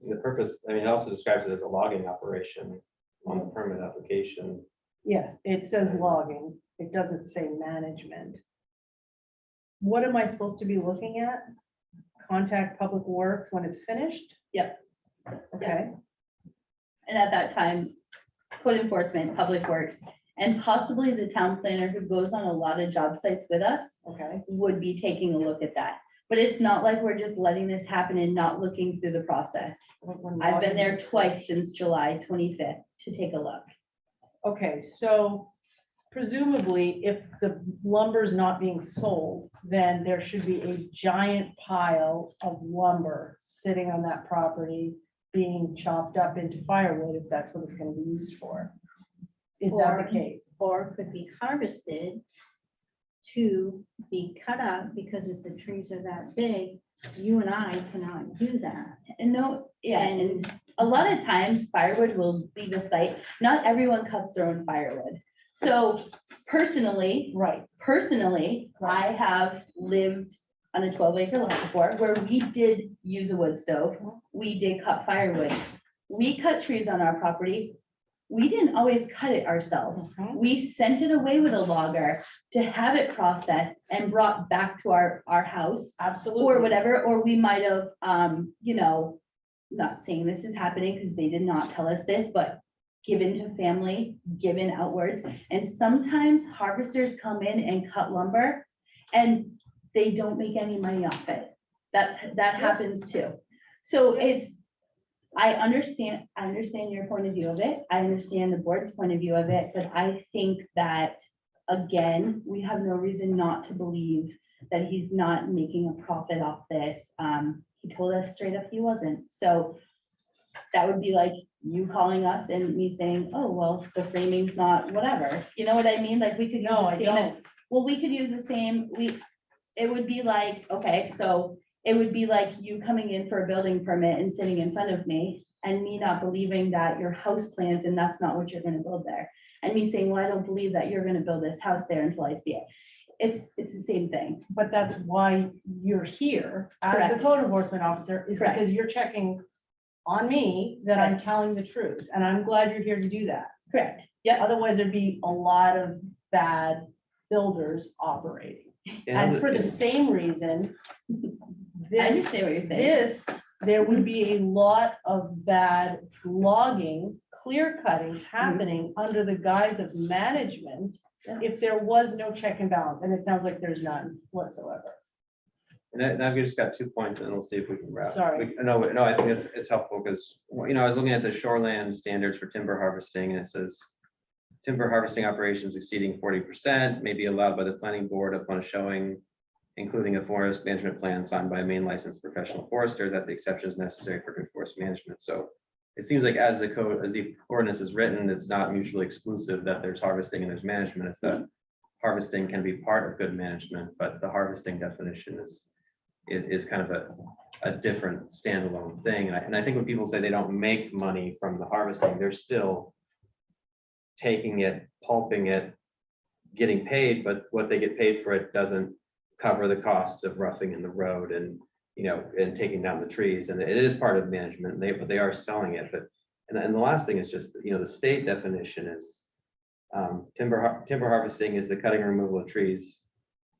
the purpose, I mean, it also describes it as a logging operation on the permit application. Yeah, it says logging. It doesn't say management. What am I supposed to be looking at? Contact Public Works when it's finished? Yep. Okay, And at that time, code enforcement, public works, and possibly the town planner who goes on a lot of job sites with us okay. would be taking a look at that. But it's not like we're just letting this happen and not looking through the process. I've been there twice since July 25th to take a look. Okay, so presumably, if the lumber is not being sold, then there should be a giant pile of lumber sitting on that property being chopped up into firewood, if that's what it's gonna be used for. Is that the case? Or could be harvested to be cut up, because if the trees are that big, you and I cannot do that. And no, yeah, and a lot of times firewood will leave the site. Not everyone cuts their own firewood. So personally, Right, I have lived on a 12-acre lot before where we did use a wood stove. We did cut firewood. We cut trees on our property. We didn't always cut it ourselves. Mhm. We sent it away with a logger to have it processed and brought back to our house Absolutely. or whatever, or we might have, you know, not saying this is happening because they did not tell us this, but given to family, given outwards. And sometimes harvesters come in and cut lumber and they don't make any money off it. That happens too. So I understand your point of view of it. I understand the board's point of view of it, but I think that, again, we have no reason not to believe that he's not making a profit off this. He told us straight up he wasn't. So that would be like you calling us and me saying, oh, well, the framing's not whatever. You know what I mean? Like we could use No, the I same. don't. Well, we could use the same, it would be like, okay, so it would be like you coming in for a building permit and sitting in front of me and me not believing that your house plans and that's not what you're gonna build there. And me saying, well, I don't believe that you're gonna build this house there until I see it. It's the same thing. But that's why you're here as the Correct. code enforcement officer, is Correct. because you're checking on me that I'm telling the truth. And I'm glad you're here to do that. Correct. Yep. Otherwise, there'd be a lot of bad builders operating. And for the same reason, I this, understand what you're saying. there would be a lot of bad logging, clear cutting happening under the guise of management Yeah. if there was no check and balance, and it sounds like there's none whatsoever. And I've just got 2 points and we'll see if we can wrap. Sorry. No, I think it's helpful because, you know, I was looking at the shoreland standards for timber harvesting and it says timber harvesting operations exceeding 40% may be allowed by the planning board upon showing, including a forest management plan signed by a main licensed professional forester, that the exception is necessary for good forest management. So it seems like as the code, as the ordinance is written, it's not mutually exclusive that there's harvesting and there's management. It's that harvesting can be part of good management, but the harvesting definition is kind of a different standalone thing. And I think when people say they don't make money from the harvesting, they're still taking it, pulping it, getting paid, but what they get paid for it doesn't cover the costs of roughing in the road and, you know, and taking down the trees. And it is part of management, but they are selling it. But, and the last thing is just, you know, the state definition is timber harvesting is the cutting and removal of trees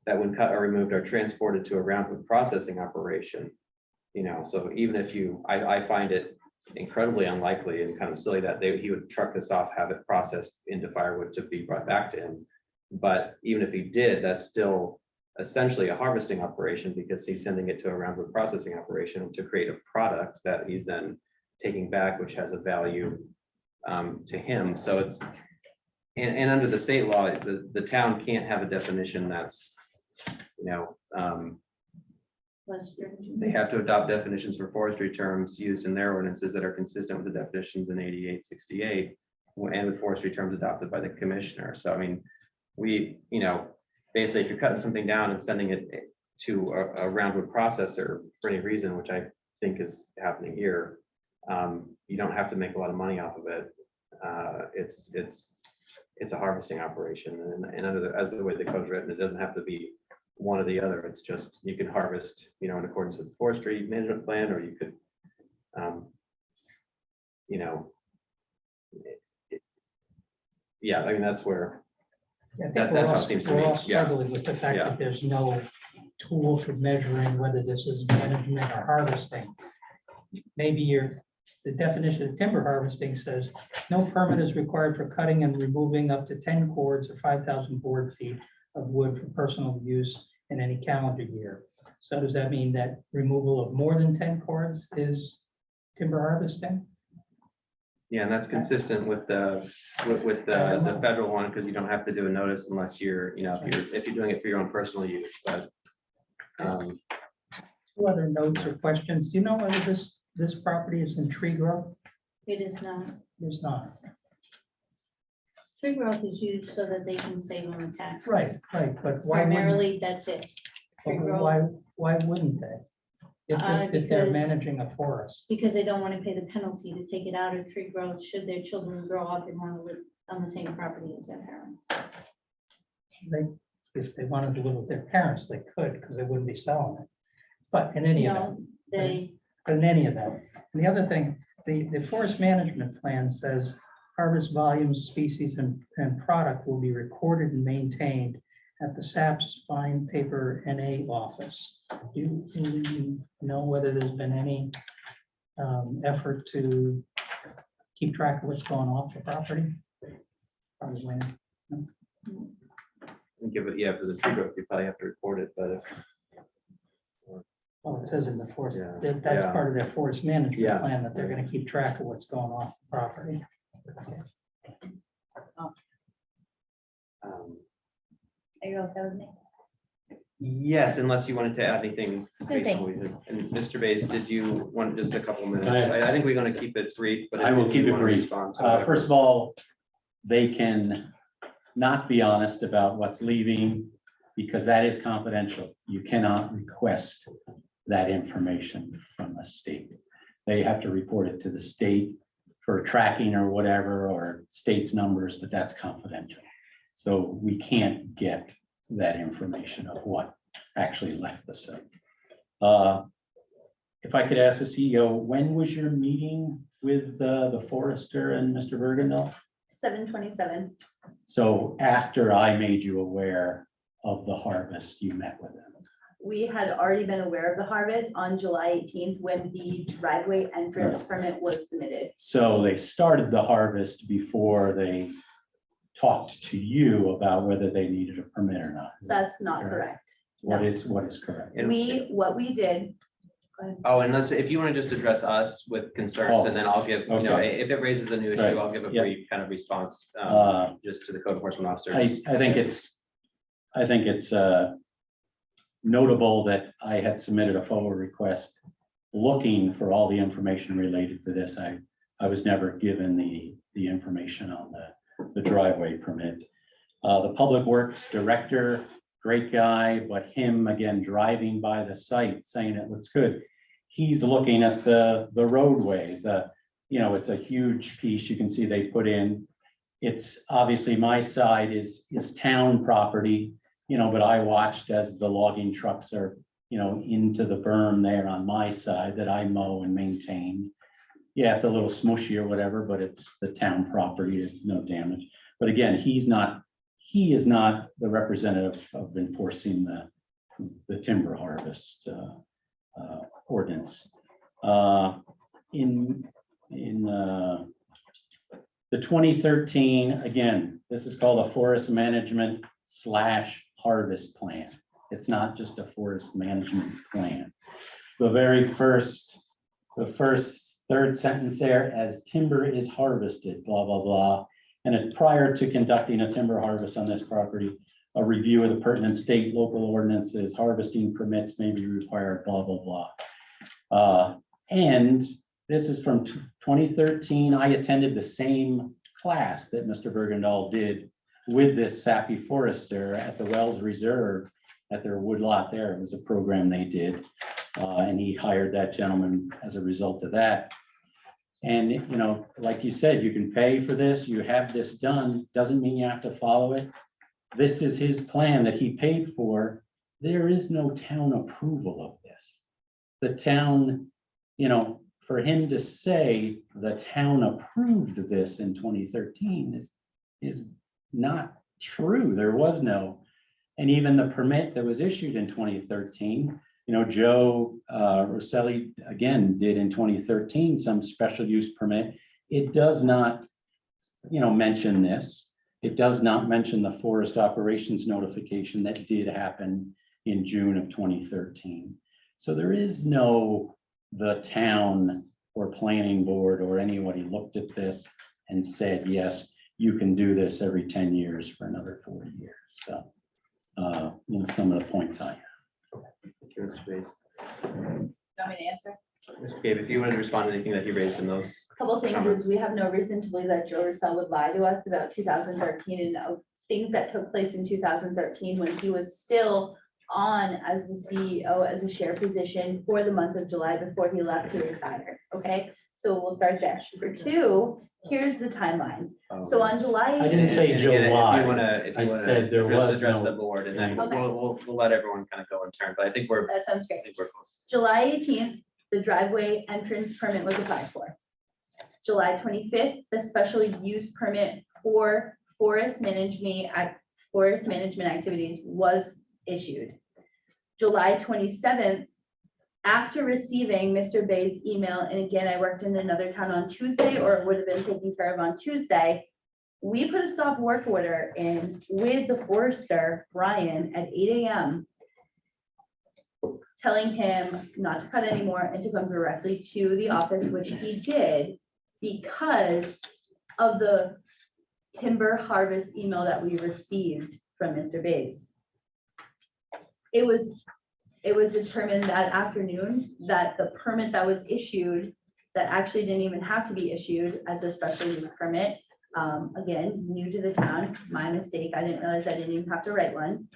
that when cut or removed are transported to a round-wood processing operation. You know, so even if I find it incredibly unlikely and kind of silly that he would truck this off, have it processed into firewood to be brought back to him. But even if he did, that's still essentially a harvesting operation because he's sending it to a round-wood processing operation to create a product that he's then taking back, which has a value to him. So it's, and under the state law, the town can't have a definition that's, you know, Less stringent. they have to adopt definitions for forestry terms used in their ordinances that are consistent with the definitions in 8868 and with forestry terms adopted by the commissioner. So, I mean, we, you know, basically if you're cutting something down and sending it to a round-wood processor for any reason, which I think is happening here, you don't have to make a lot of money off of it. It's a harvesting operation, and under as the way the code's written, it doesn't have to be one or the other. It's just, you can harvest, you know, in accordance with the forestry management plan, or you could, you know, yeah, I mean, that's where, I think that's how it seems to me, we're all yeah. struggling with the fact Yeah. that there's no tool for measuring whether this is management or harvesting. Maybe the definition of timber harvesting says, no permit is required for cutting and removing up to 10 cords or 5,000 board feet of wood for personal use in any calendar year. So does that mean that removal of more than 10 cords is timber harvesting? yeah, and that's consistent with the federal one, because you don't have to do a notice unless you're, you know, if you're doing it for your own personal use, but. Two other notes or questions. Do you know whether this property is in tree growth? It is not. There's not. Tree growth is used so that they can save on the taxes. Right, but why wouldn't, Primarily, that's it. Tree growth, why wouldn't they? If they're because- managing a forest, because they don't want to pay the penalty to take it out of tree growth should their children grow up and want to live on the same property as their parents. if they wanted to live with their parents, they could, because they wouldn't be selling it. But in any event, No, they, but in any event, and the other thing, The forest management plan says harvest volumes, species, and product will be recorded and maintained at the SAP's Fine Paper NA office. Do you know whether there's been any effort to keep track of what's going off the property? Probably. Give it, yeah, if there's a tree growth, you probably have to report it, but Well, it says in the forest, Yeah. that's Yeah. part of their forest management Yeah. plan, that they're gonna keep track of what's going off the property. Are you okay with me? yes, unless you wanted to add anything. No, based on what we did. And Mr. Bays, did you want just a couple of minutes? I think we're gonna keep it brief, but. I will if keep you it wanna brief. respond to whatever- First of all, they can not be honest about what's leaving because that is confidential. You cannot request that information from the state. They have to report it to the state for tracking or whatever, or state's numbers, but that's confidential. So we can't get that information of what actually left the site. If I could ask the CEO, when was your meeting with the forester and Mr. Bergendorf? 7:27. So after I made you aware of the harvest, you met with them. We had already been aware of the harvest on July 18th when the driveway entrance permit was submitted. So they started the harvest before they talked to you about whether they needed a permit or not. That's not correct. What is correct? And- What we did. Go ahead. Oh, unless, if you want to just address us with concerns, and then I'll give, you know, okay. if it raises a new issue, Right, I'll give a yeah. brief kind of response, just to the code enforcement officer. I think it's notable that I had submitted a forward request looking for all the information related to this. I was never given the information on the driveway permit. The Public Works Director, great guy, but him again, driving by the site, saying it looks good. He's looking at the roadway, it's a huge piece. You can see they put in. It's obviously my side is town property, but I watched as the logging trucks are, into the berm there on my side that I mow and maintain. Yeah, it's a little smushy or whatever, but it's the town property, it's no damage. But again, he is not the representative of enforcing the timber harvest ordinance. In the 2013, again, this is called a forest management / harvest plan. It's not just a forest management plan. The first third sentence there, as timber is harvested, blah, blah, blah. And prior to conducting a timber harvest on this property, a review of the pertinent state, local ordinances, harvesting permits may be required, blah, blah, blah. And this is from 2013. I attended the same class that Mr. Bergendahl did with this Sappy Forester at the Wells Reserve at their woodlot there. It was a program they did. And he hired that gentleman as a result of that. And, like you said, you can pay for this, you have this done, doesn't mean you have to follow it. This is his plan that he paid for. There is no town approval of this. The town, for him to say the town approved this in 2013 is not true. There was no, and even the permit that was issued in 2013, Joe Rosselli again did in 2013 some special use permit. It does not, mention this. It does not mention the forest operations notification that did happen in June of 2013. So there is no, the town or planning board or anybody looked at this and said, yes, you can do this every 10 years for another 40 years. So, some of the points I have. Thank you, Mr. Bays. Want me to answer? Mr. Gabe, if you wanted to respond to anything that he raised in those. Couple of things Comments. is we have no reason to believe that Joe Russell would lie to us about 2013 and things that took place in 2013 when he was still on as the CEO as a share position for the month of July before he left to retire. Okay, so we'll start there. For two, here's the timeline. So on July. I didn't say And again, July. If you wanna I said there was address no- the board, and then Okay. we'll let everyone kind of go in turn, but I think we're That sounds great. close. July 18th, the driveway entrance permit was applied for. July 25th, the special use permit for forest management activities was issued. July 27th, after receiving Mr. Bay's email, and again, I worked in another town on Tuesday, or it would have been taken care of on Tuesday, we put a stop work order in with the forester, Brian, at 8 a.m. telling him not to cut anymore and to come directly to the office, which he did because of the timber harvest email that we received from Mr. Bays. It was determined that afternoon that the permit that was issued, that actually didn't even have to be issued as a special use permit. Again, new to the town, my mistake. I didn't realize I didn't even have to write one.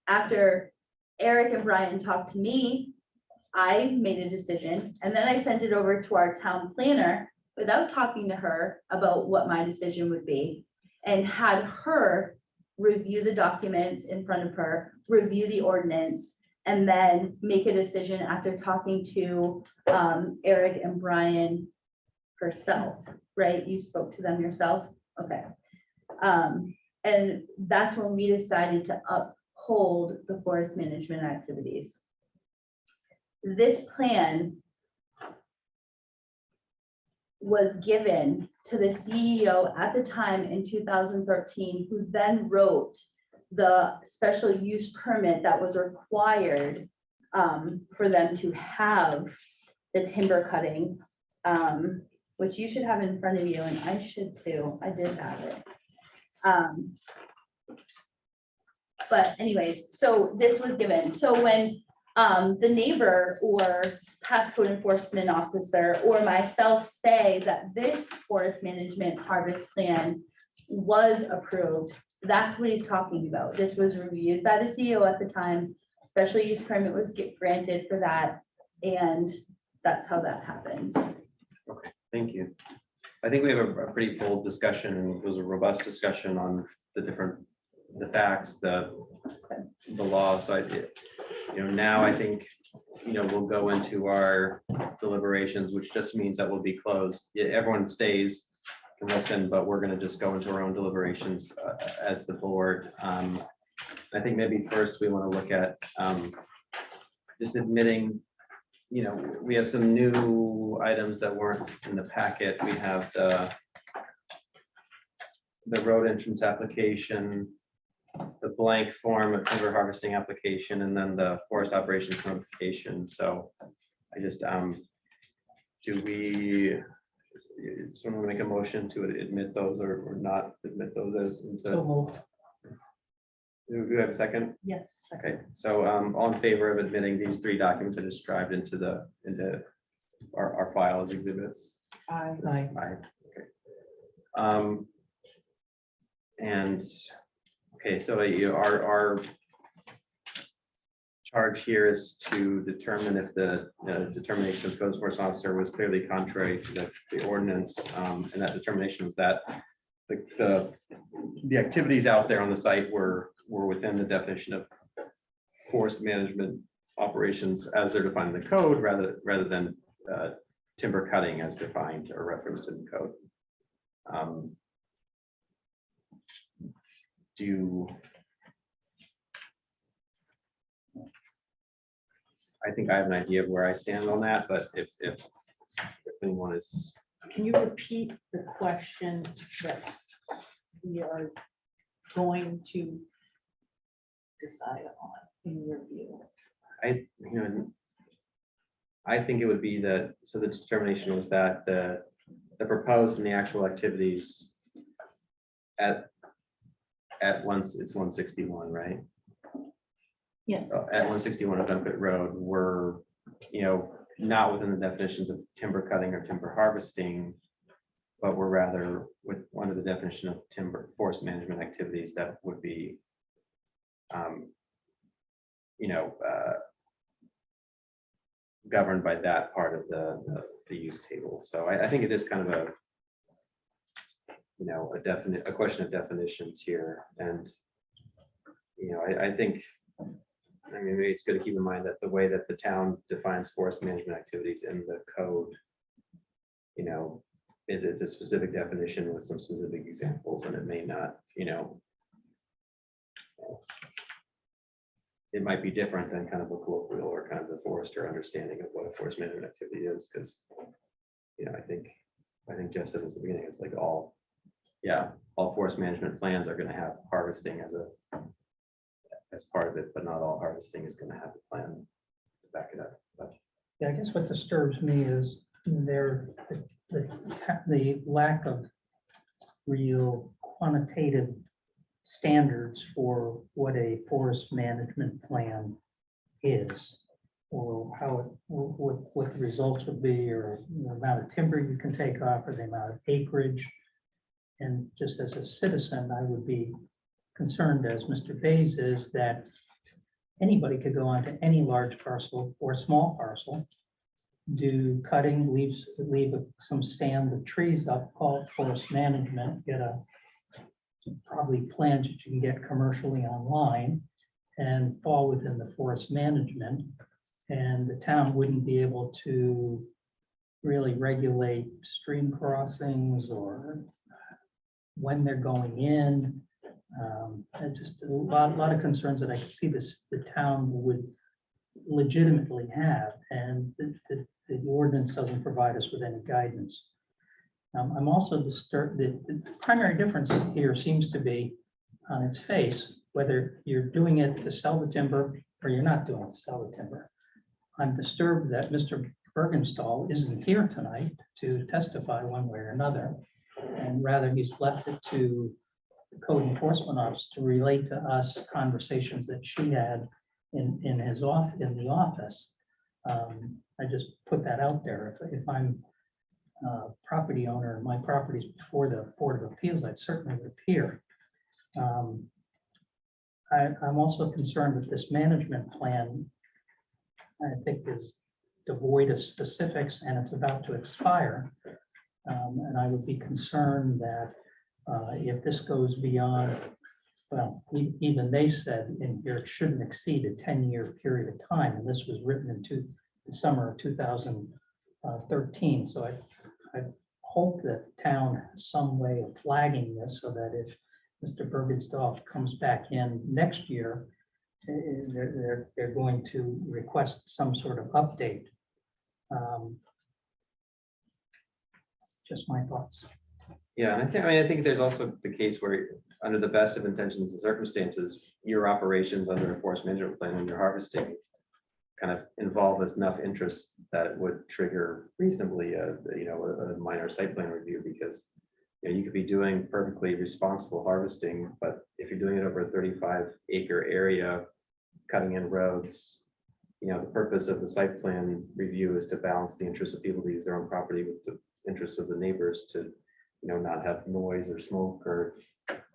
After Eric and Brian talked to me, I made a decision, and then I sent it over to our town planner without talking to her about what my decision would be, and had her review the documents in front of her, review the ordinance, and then make a decision after talking to Eric and Brian herself, right? You spoke to them yourself? Okay. And that's when we decided to uphold the forest management activities. This plan was given to the CEO at the time in 2013, who then wrote the special use permit that was required for them to have the timber cutting, which you should have in front of you, and I should too. I did have it. But anyways, so this was given. So when the neighbor or past code enforcement officer or myself say that this forest management harvest plan was approved, that's what he's talking about. This was reviewed by the CEO at the time. Special use permit was granted for that, and that's how that happened. Okay, thank you. I think we have a pretty full discussion, and it was a robust discussion on the facts, the law. So now I think, we'll go into our deliberations, which just means that we'll be closed. Yeah, everyone stays, can listen, but we're going to just go into our own deliberations as the board. I think maybe first we want to look at just admitting, we have some new items that weren't in the packet. We have the road entrance application, the blank form of timber harvesting application, and then the forest operations notification. So I just, do we, someone make a motion to admit those or not admit those as into? So moved. Do we have a second? Yes. Okay, so all in favor of admitting these three documents are described into our file as exhibits? Aye. Aye. Okay. And okay, so our charge here is to determine if the determination of code enforcement officer was clearly contrary to the ordinance, and that determination was that the activities out there on the site were within the definition of forest management operations as they're defined in the code, rather than timber cutting as defined or referenced in the code. I think I have an idea of where I stand on that, but if anyone is. Can you repeat the question that we are going to decide on in your view? I think it would be that, so the determination was that the proposed and the actual activities at once, it's 161, right? Yes. At 161 of Benefit Road were, not within the definitions of timber cutting or timber harvesting, but were rather with one of the definition of timber forest management activities that would be, governed by that part of the use table. So I think it is kind of a question of definitions here. And, I think, maybe it's good to keep in mind that the way that the town defines forest management activities in the code you know, it's a specific definition with some specific examples, and it may not, you know, it might be different than kind of a colloquial or kind of the forester understanding of what a forest management activity is, because, you know, I think Jeff said this at the beginning, it's like all forest management plans are gonna have harvesting as part of it, but not all harvesting is gonna have a plan to back it up. But Yeah, I guess what disturbs me is the lack of real quantitative standards for what a forest management plan is, or how it, what the results would be, or the amount of timber you can take off, or the amount of acreage. And just as a citizen, I would be concerned, as Mr. Bays is, that anybody could go onto any large parcel or small parcel, do cutting, leave some stand of trees up, call it forest management, get probably plans that you can get commercially online and fall within the forest management. And the town wouldn't be able to really regulate stream crossings or when they're going in. And just a lot of concerns that I can see the town would legitimately have, and the ordinance doesn't provide us with any guidance. I'm also disturbed that the primary difference here seems to be on its face, whether you're doing it to sell the timber or you're not doing it to sell the timber. I'm disturbed that Mr. Bergenstall isn't here tonight to testify one way or another, and rather he's left it to the code enforcement office to relate to us conversations that she had in the office. I just put that out there. If I'm a property owner and my property is before the Board of Appeals, I'd certainly appear. I'm also concerned that this management plan, I think, is devoid of specifics, and it's about to expire. And I would be concerned that if this goes beyond, well, even they said in here, it shouldn't exceed a 10-year period of time. And this was written into the summer of 2013. So I hope that the town has some way of flagging this so that if Mr. Bergenstall comes back in next year, they're going to request some sort of update. Just my thoughts. yeah, and I think there's also the case where, under the best of intentions and circumstances, your operations under a forest management plan when you're harvesting kind of involve enough interests that it would trigger reasonably a minor site plan review, because you could be doing perfectly responsible harvesting, but if you're doing it over a 35-acre area, cutting in roads, the purpose of the site plan review is to balance the interests of people to use their own property with the interests of the neighbors to not have noise or smoke or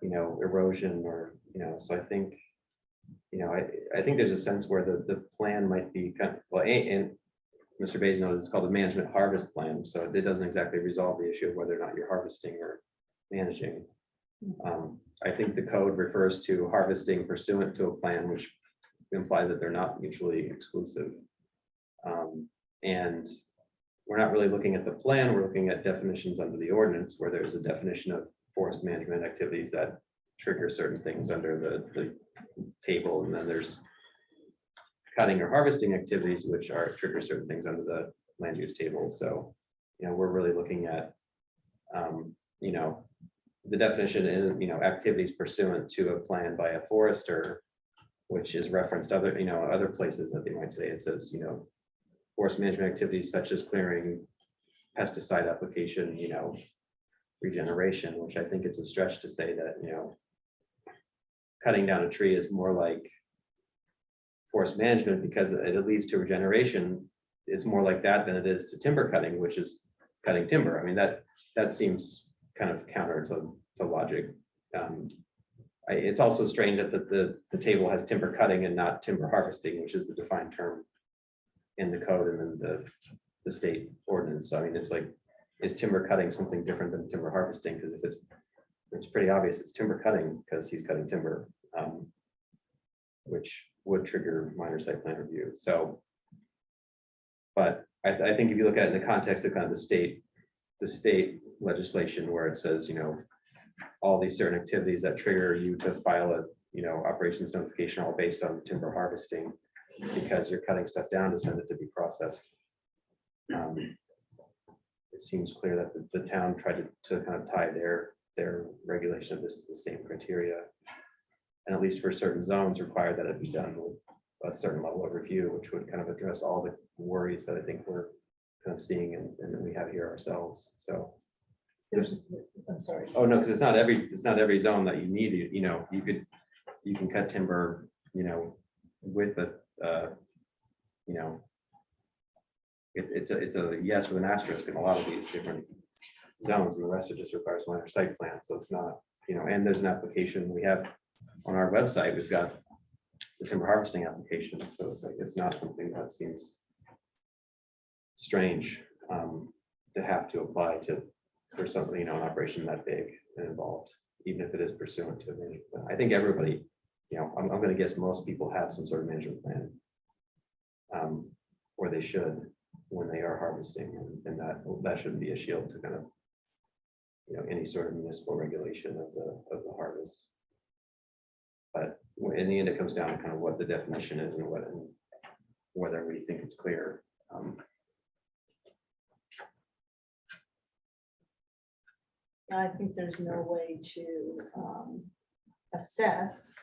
erosion, or so I think I think there's a sense where the plan might be kind of, well, and Mr. Bays knows it's called a management harvest plan, so it doesn't exactly resolve the issue of whether or not you're harvesting or managing. I think the code refers to harvesting pursuant to a plan, which implies that they're not mutually exclusive. And we're not really looking at the plan, we're looking at definitions under the ordinance, where there's a definition of forest management activities that trigger certain things under the table, and then there's cutting or harvesting activities which trigger certain things under the land use table. So we're really looking at the definition is activities pursuant to a plan by a forester, which is referenced other places that they might say. It says forest management activities such as clearing, pesticide application, regeneration, which I think it's a stretch to say that cutting down a tree is more like forest management, because it leads to regeneration. It's more like that than it is to timber cutting, which is cutting timber. I mean, that seems kind of counter to logic. It's also strange that the table has timber cutting and not timber harvesting, which is the defined term in the code and then the state ordinance. So, I mean, it's like, is timber cutting something different than timber harvesting? Because if it's pretty obvious it's timber cutting, because he's cutting timber, which would trigger minor site plan review. So, but I think if you look at it in the context of kind of the state the state legislation where it says, all these certain activities that trigger you to file a, operations notification, all based on timber harvesting, because you're cutting stuff down to send it to be processed. It seems clear that the town tried to kind of tie their regulation of this to the same criteria. And at least for certain zones require that it be done with a certain level of review, which would kind of address all the worries that I think we're kind of seeing and that we have here ourselves. So, I'm sorry. oh no, because it's not every zone that you need it. You can cut timber, with a, it's a yes with an asterisk in a lot of these different zones, and the rest of it just requires minor site plan. So it's not, and there's an application we have on our website. We've got the timber harvesting application. So it's like, it's not something that seems strange to have to apply to for something, an operation that big and involved, even if it is pursuant to a management plan. I think everybody, I'm going to guess most people have some sort of management plan, or they should when they are harvesting, and that shouldn't be a shield to kind of, any sort of municipal regulation of the harvest. But in the end, it comes down to kind of what the definition is and whether we think it's clear. I think there's no way to assess.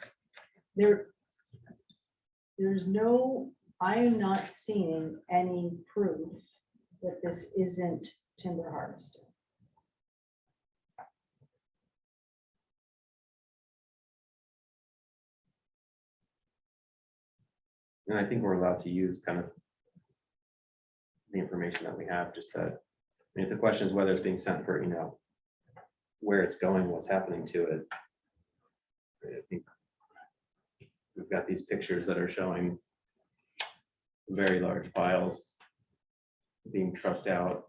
I am not seeing any proof that this isn't timber harvesting. And I think we're allowed to use kind of the information that we have, just that, if the question is whether it's being sent for, where it's going, what's happening to it. I think we've got these pictures that are showing very large piles being trucked out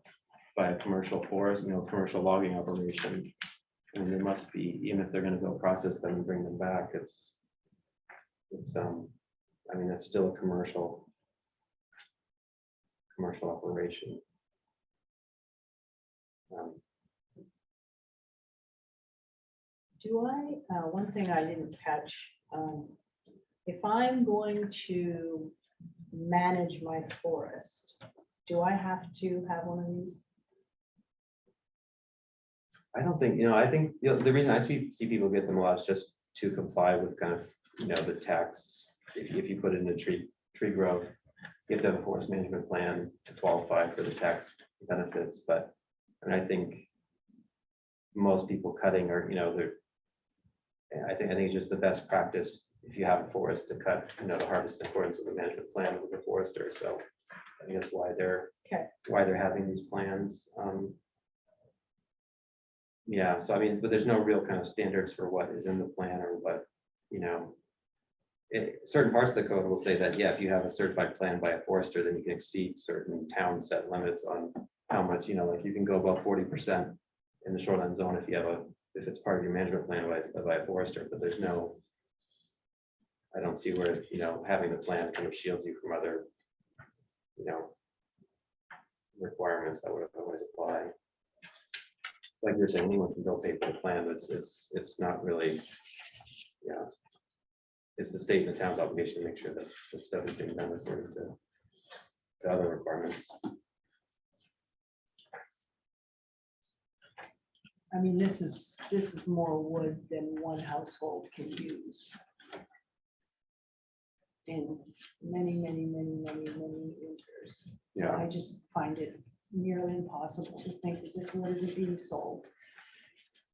by a commercial forest, commercial logging operation. And there must be, even if they're going to go process them and bring them back, it's that's still a commercial operation. One thing I didn't catch, if I'm going to manage my forest, do I have to have one of these? I don't think, I think, the reason I see people get them a lot is just to comply with kind of, the tax. If you put in a tree growth, you have to have a forest management plan to qualify for the tax benefits. But, I think most people cutting are, I think it's just the best practice if you have a forest to cut, to harvest in accordance with the management plan with the forester. So I think that's why they're having these plans. Yeah, so but there's no real kind of standards for what is in the plan or what, certain parts of the code will say that, yeah, if you have a certified plan by a forester, then you can exceed certain town set limits on how much, like you can go above 40% in the shoreline zone if it's part of your management plan by a forester, but there's no, I don't see where, having the plan kind of shields you from other, requirements that would otherwise apply. Like you're saying, anyone can go pay for the plan, but it's not really, it's the state and the town's obligation to make sure that stuff is being done according to other requirements. This is more wood than one household can use in many winters. So I just find it nearly impossible to think that this wood isn't being sold.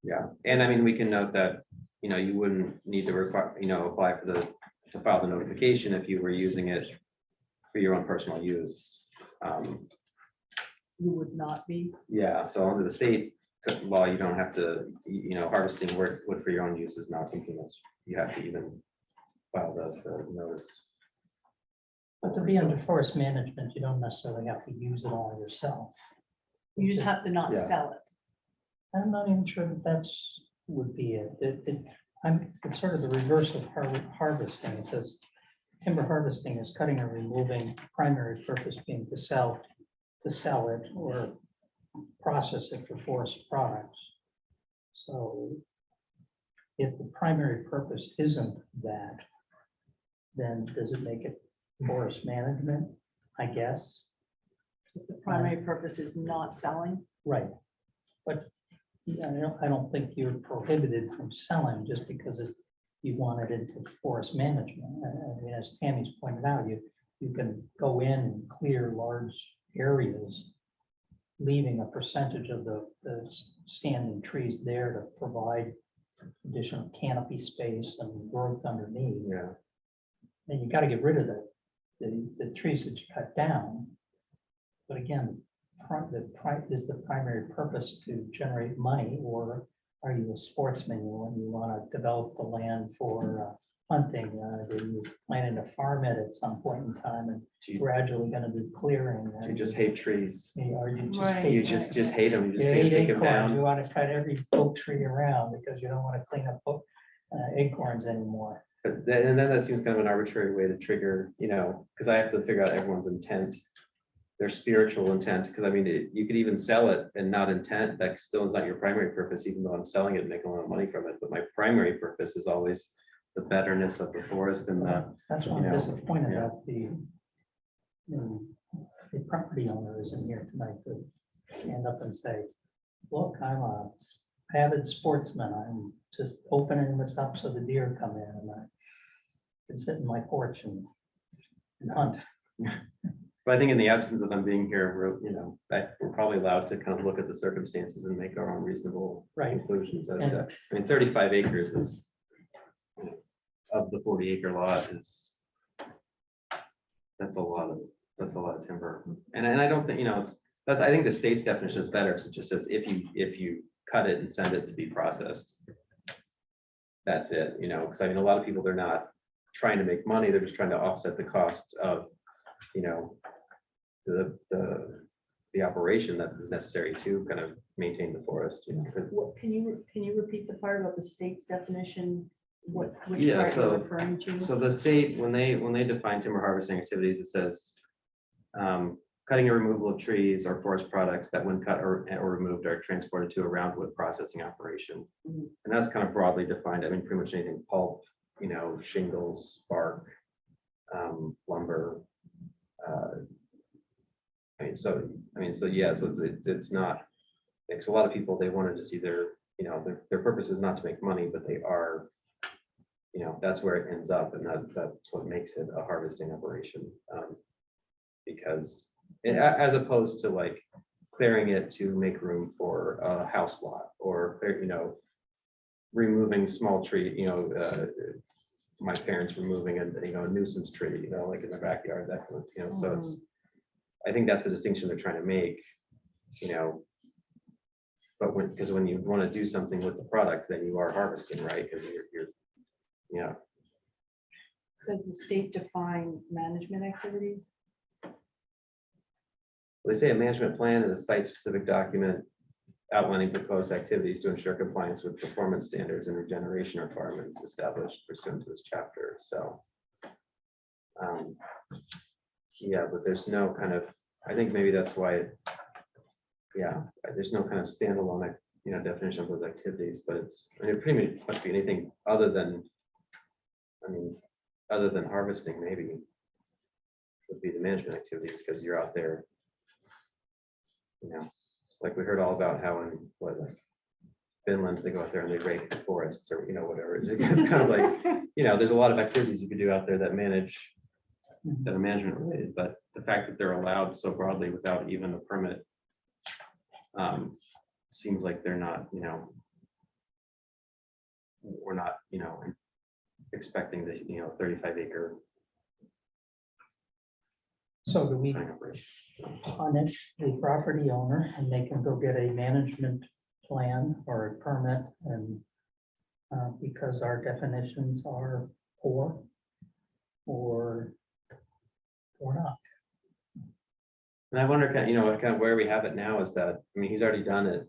Yeah, and we can note that, you wouldn't need to require, apply for to file the notification if you were using it for your own personal use. You would not be. Yeah, so under the state law, you don't have to, harvesting wood for your own use is not something that's, you have to even file the notice. But to be under forest management, you don't necessarily have to use it all yourself. You just have to not Yeah. sell it. I'm not even sure that would be it. It's sort of the reverse of harvesting. It says timber harvesting is cutting or removing, primary purpose being to sell it or process it for forest products. So if the primary purpose isn't that, then does it make it forest management? I guess, If the primary purpose is not selling. right. But yeah, I don't think you're prohibited from selling just because you want it into forest management. I mean, as Tammy's pointed out, you can go in and clear large areas, leaving a percentage of the standing trees there to provide additional canopy space and growth underneath. Yeah. And you gotta get rid of the trees that you cut down. But again, is the primary purpose to generate money, or are you a sportsman and you wanna develop the land for hunting? Are you planning to farm it at some point in time and Do you, gradually gonna be clearing? do you just hate trees? Or you just Right. hate? You just hate them, you You just hate take them acorns. down. You wanna cut every oak tree around because you don't wanna clean up acorns anymore. But then, and then that seems kind of an arbitrary way to trigger, because I have to figure out everyone's intent, their spiritual intent, because I mean, you could even sell it and not intent, that still is not your primary purpose, even though I'm selling it and making a lot of money from it, but my primary purpose is always the betterness of the forest and the, That's why I'm you know, disappointed yeah. that the property owner isn't here tonight to stand up and say, look, I'm a avid sportsman. I'm just opening this up so the deer come in and I can sit in my porch and hunt. but I think in the absence of them being here, we're probably allowed to kind of look at the circumstances and make our own reasonable Right. conclusions as to, I mean, 35 acres is of the 40-acre lot is, that's a lot of timber. And I don't think, I think the state's definition is better, because it just says if you cut it and send it to be processed, that's it, because I mean, a lot of people, they're not trying to make money, they're just trying to offset the costs of, the operation that is necessary to kind of maintain the forest. What, can you repeat the part about the state's definition? Which Yeah, part so- you're referring to? So the state, when they define timber harvesting activities, it says cutting or removal of trees or forest products that when cut or removed are transported to a roundwood processing operation. Mhm. And that's kind of broadly defined. I mean, pretty much anything pulp, shingles, bark, lumber. So yeah, so it's not, because a lot of people, they wanted to see their purpose is not to make money, but they are, that's where it ends up, and that's what makes it a harvesting operation. Because as opposed to like clearing it to make room for a house lot or, removing small tree, my parents removing a nuisance tree, like in the backyard, that kind of, so it's, I think that's the distinction they're trying to make, but because when you want to do something with the product, then you are harvesting, right? Because you're, Does the state define management activities? they say a management plan is a site-specific document outlining proposed activities to ensure compliance with performance standards and regeneration requirements established pursuant to this chapter, so. Yeah, but there's no kind of, I think maybe that's why, there's no kind of standalone, definition of those activities, but it pretty much must be anything other than, other than harvesting, maybe would be the management activities, because you're out there, like we heard all about how in Finland, they go out there and they rake the forests or, whatever. It's kind of like, there's a lot of activities you could do out there that are management related, but the fact that they're allowed so broadly without even a permit seems like they're not, we're not, expecting the, 35 acre So do we operation. punish the property owner and make him go get a management plan or a permit and because our definitions are poor or not? And I wonder, kind of where we have it now is that, he's already done it.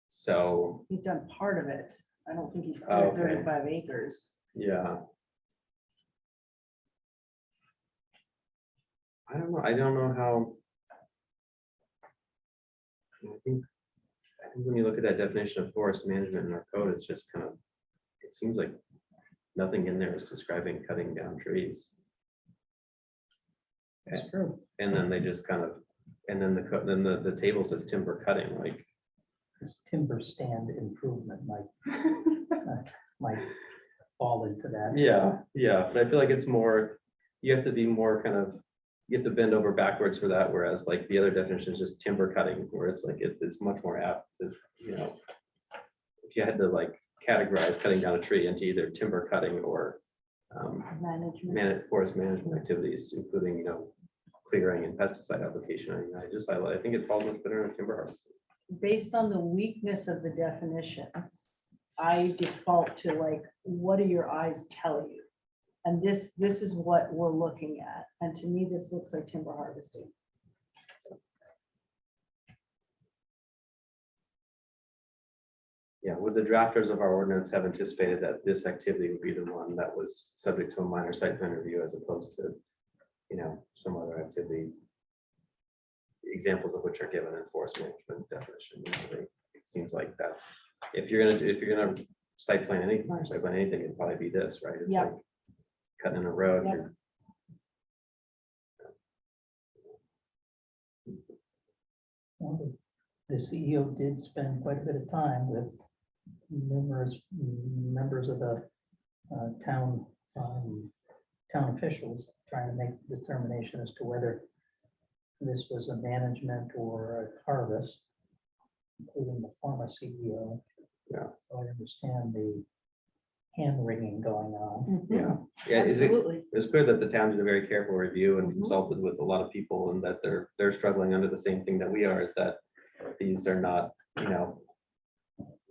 So, He's done part of it. I don't think he's Oh, cleared okay. 35 acres. yeah. I don't know how. I think when you look at that definition of forest management in our code, it's just kind of, it seems like nothing in there is describing cutting down trees. That's true. And then they just kind of, and then the table says timber cutting, like, This timber stand improvement might fall into that. yeah, but I feel like it's more, you have to be more kind of, you have to bend over backwards for that, whereas like the other definition is just timber cutting, where it's like, it's much more apt to, you know, if you had to like categorize cutting down a tree into either timber cutting or Management. forest management activities, including, you know, clearing and pesticide application. I mean, I think it falls much better in timber harvesting. Based on the weakness of the definitions, I default to like, what do your eyes tell you? And this is what we're looking at. And to me, this looks like timber harvesting. Yeah, would the drafters of our ordinance have anticipated that this activity would be the one that was subject to a minor site plan review as opposed to, you know, some other activity? Examples of which are given in forest management definition. Usually, it seems like that's, if you're gonna site plan anything, minor site plan anything, it'd probably be this, right? It's Yeah. like cutting in a road. Yep. you're- Well, the CEO did spend quite a bit of time with numerous members of the town officials, trying to make a determination as to whether this was a management or a harvest, including the former CEO. Yeah. So I understand the hand wringing going on. Yeah, yeah, Absolutely. it's clear that the town did a very careful review and Mhm. consulted with a lot of people, and that they're struggling under the same thing that we are, is that these are not, you know,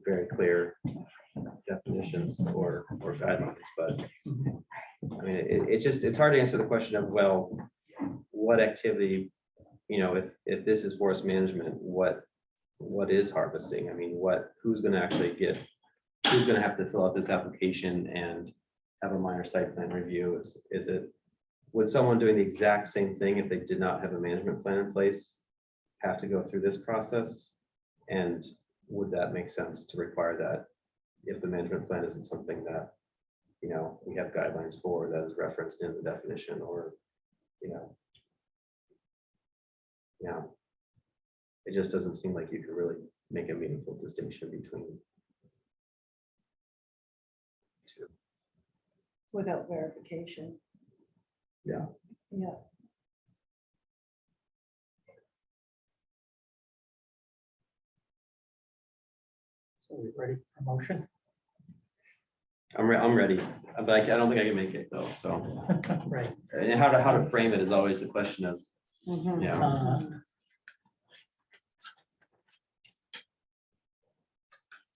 very clear definitions or guidelines, but I mean, it's hard to answer the question of, well, what activity, you know, if this is forest management, what is harvesting? I mean, who's gonna have to fill out this application and have a minor site plan review? Would someone doing the exact same thing, if they did not have a management plan in place, have to go through this process? And would that make sense to require that if the management plan isn't something that, you know, we have guidelines for, that is referenced in the definition, or, you know, yeah, it just doesn't seem like you could really make a meaningful distinction between two. Without verification. Yeah. Yeah. So we ready for motion? I'm ready, but I don't think I can make it though, so. Right. And how to frame it is always the question of, Mhm. yeah.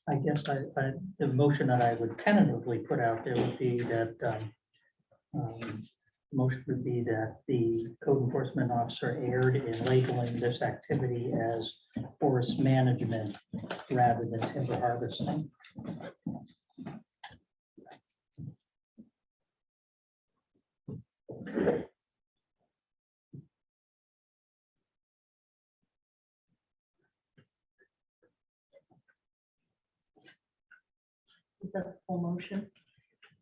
I guess the motion that I would tentatively put out there would be that motion would be that the code enforcement officer erred in labeling this activity as forest management rather than timber harvesting. Is that a full motion?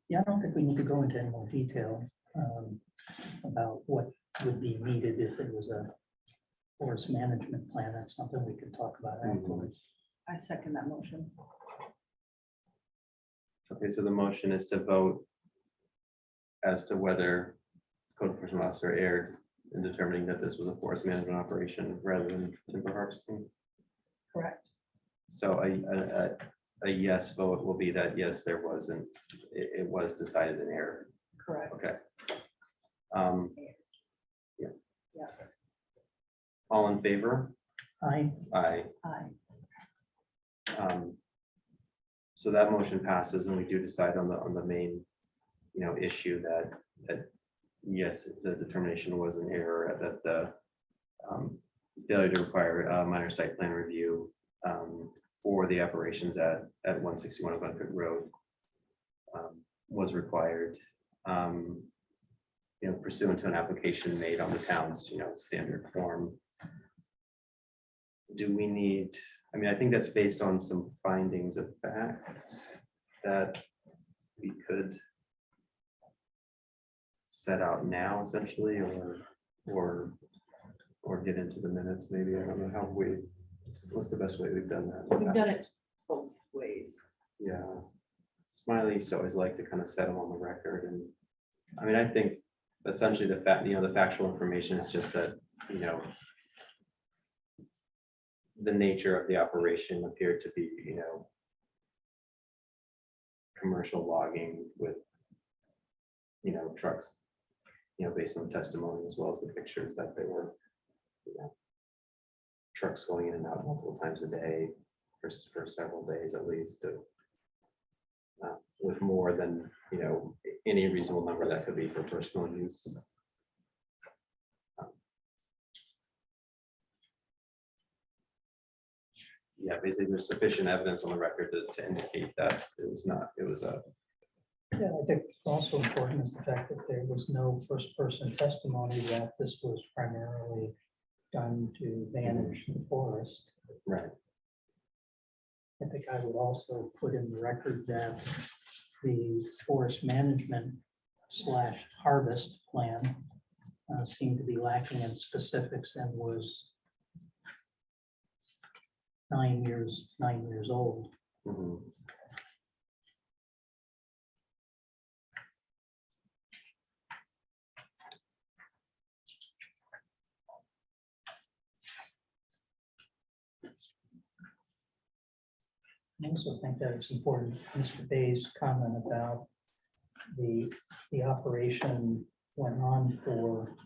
Yeah, I don't think we need to go into any more detail about what would be needed if it was a forest management plan. That's something we can talk about afterwards. I second that motion. Okay, so the motion is to vote as to whether code enforcement officer erred in determining that this was a forest management operation rather than timber harvesting. Correct. So a yes vote will be that, yes, there wasn't, it was decided in error. Correct. Okay. Yeah. Yeah. All in favor? Aye. Aye. Aye. So that motion passes, and we do decide on the main, you know, issue that yes, the determination was an error, that the failure to require a minor site plan review for the operations at 161 Glencoe Road was required, you know, pursuant to an application made on the town's, you know, standard form do we need, I mean, I think that's based on some findings of fact that we could set out now essentially, or get into the minutes maybe. I don't know how what's the best way we've done that? We've done it both ways. Yeah. Smiley used to always like to kind of set them on the record, and I mean, I think essentially the fact, the factual information is just that, the nature of the operation appeared to be, commercial logging with, trucks, based on testimony as well as the pictures that they were, trucks going in and out multiple times a day for several days at least, with more than, any reasonable number that could be for personal use. Yeah, basically there's sufficient evidence on the record to indicate that it was a, Yeah, I think also important is the fact that there was no first-person testimony that this was primarily done to manage the forest. right. I think I would also put in the record that the forest management / harvest plan seemed to be lacking in specifics and was 9 years old. Mhm. I also think that it's important, Mr. Bay's comment about the operation went on for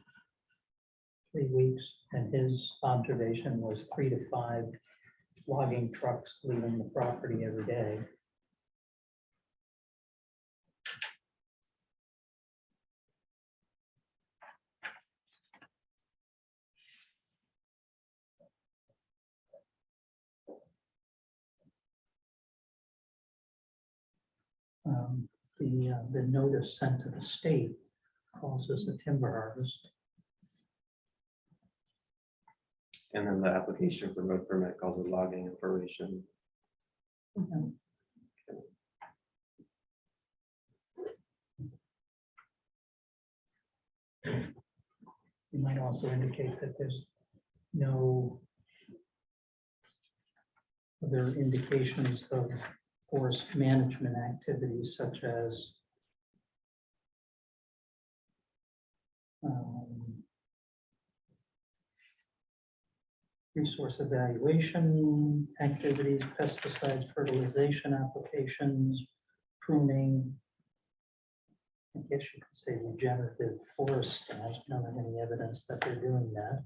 3 weeks, and his observation was 3 to 5 logging trucks leaving the property every day. The notice sent to the state calls this a timber harvest. And then the application for road permit calls it logging operation. You might also indicate that there's no other indications of forest management activities such as resource evaluation activities, pesticides, fertilization applications, pruning. I guess you could say regenerative forest stands, but I don't have any evidence that they're doing that.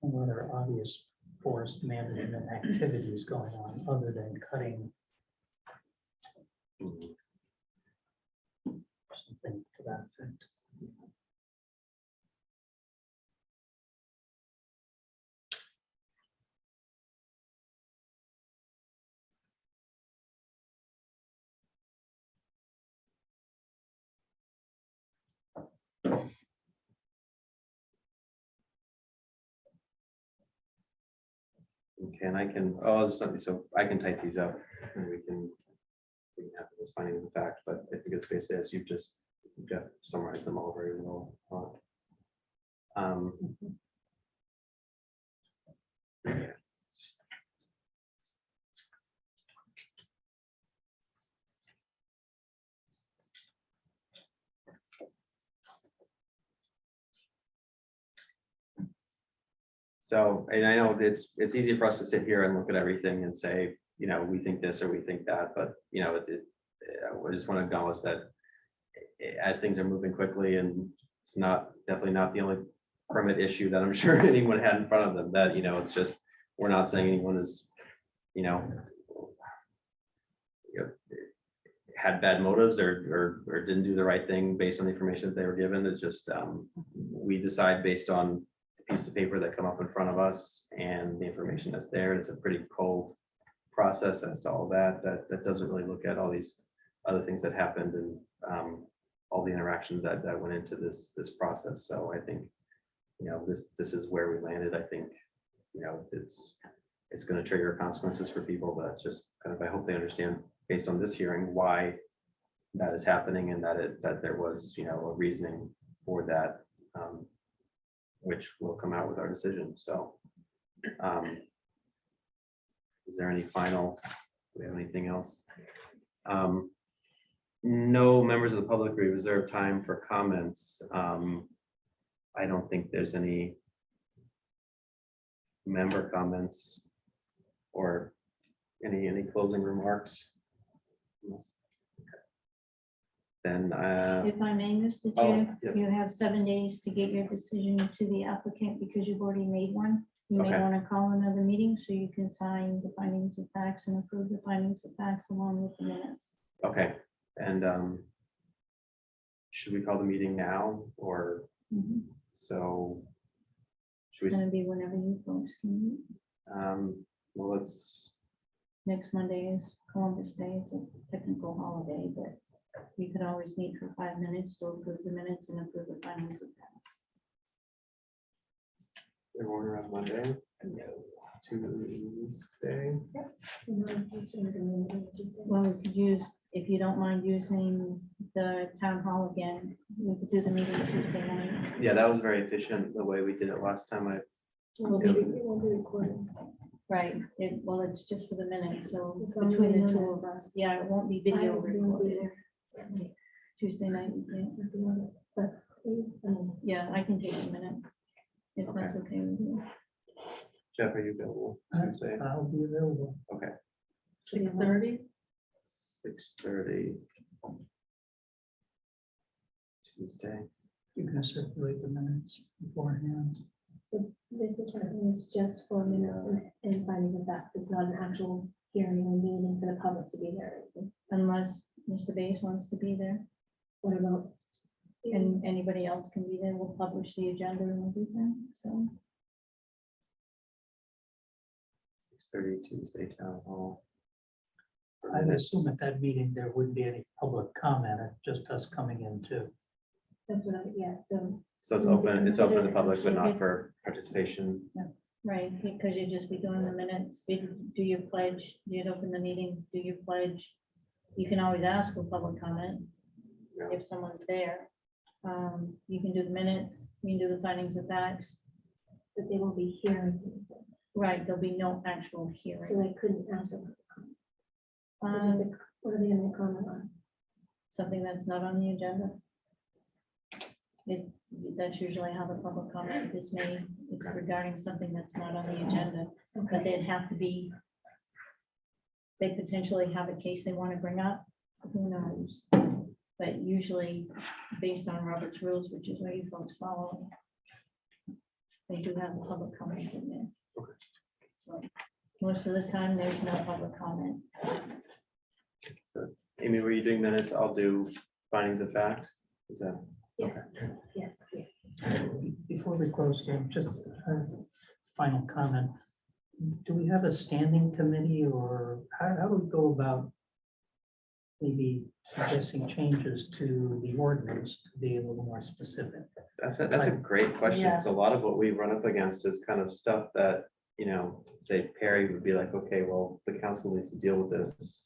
And whether obvious forest management activities going on other than cutting Mhm. something to that effect. Okay, and I can, so I can type these up and we can have this finding of fact, but I think it's basically as you've just summarized them all very well. So, and I know it's easy for us to sit here and look at everything and say, we think this or we think that, but, I just want to acknowledge that as things are moving quickly, and it's definitely not the only permit issue that I'm sure anyone had in front of them, that, it's just, we're not saying anyone is, had bad motives or didn't do the right thing based on the information that they were given. It's just, we decide based on the piece of paper that come up in front of us and the information that's there. It's a pretty cold process as to all that doesn't really look at all these other things that happened and all the interactions that went into this process. So I think, this is where we landed. I think, it's going to trigger consequences for people, but it's just kind of, I hope they understand based on this hearing why that is happening and that there was, a reasoning for that, which will come out with our decision. So is there any final, do we have anything else? No members of the public, we reserve time for comments. I don't think there's any member comments or any closing remarks. Then, If I may, Mr. oh, Chair, yes. you have 7 days to get your decision to the applicant because you've already made one. You may Okay. want to call another meeting so you can sign the findings of facts and approve the findings of facts along with the minutes. Okay, and should we call the meeting now or Mhm. so? Should It's we, going to be whenever you folks can meet. well, let's, Next Monday is Columbus Day. It's a technical holiday, but you can always meet for 5 minutes to approve the minutes and approve the findings of facts. everyone around Monday? Tuesday? Well, we could use, if you don't mind using the town hall again, we could do the meeting Tuesday night. Yeah, that was very efficient, the way we did it last time. It won't be recorded. Right, well, it's just for the minutes, so It's on between the the two internet. of us, yeah, it won't be video I won't be recorded. Tuesday night, we can't. But please, Yeah, I can take the minutes, if that's okay with you. Jeff, are you available Tuesday? I'll be available. Okay, 6:30. 6:30. Tuesday. You can circulate the minutes beforehand. So this is something that's just for minutes and findings of facts. It's not an actual hearing or meeting for the public to be there. Unless Mr. Bays wants to be there, What about? and anybody else can be there, we'll publish the agenda and everything, so. 6:30 Tuesday Town Hall. I would assume at that meeting, there wouldn't be any public comment, just us coming in too. That's what yeah, so. So it's open to the public, but not for participation. Right, because you'd just be doing the minutes, do your pledge, you'd open the meeting, do your pledge. You can always ask for public comment Yeah. if someone's there. You can do the minutes, you can do the findings of facts. But they will be hearing. Right, there'll be no actual So hearing. I couldn't ask for public comment. Um, What are they gonna comment on? Something that's not on the agenda. That's usually how the public comment is made. It's regarding something that's not on the agenda, but they'd have to be. They potentially have a case they want to bring up, who knows? But usually, based on Robert's rules, which is what you folks follow, they do have a public comment in there. So most of the time, there's no public comment. So Amy, were you doing minutes? I'll do findings of fact. Is that? Yes, yes, yes. Before we close, Jim, just a final comment. Do we have a standing committee or how do we go about maybe suggesting changes to the ordinance to be a little more specific? That's a great question, because a lot of what we run up against is kind of stuff that, say Perry would be like, okay, well, the council needs to deal with this,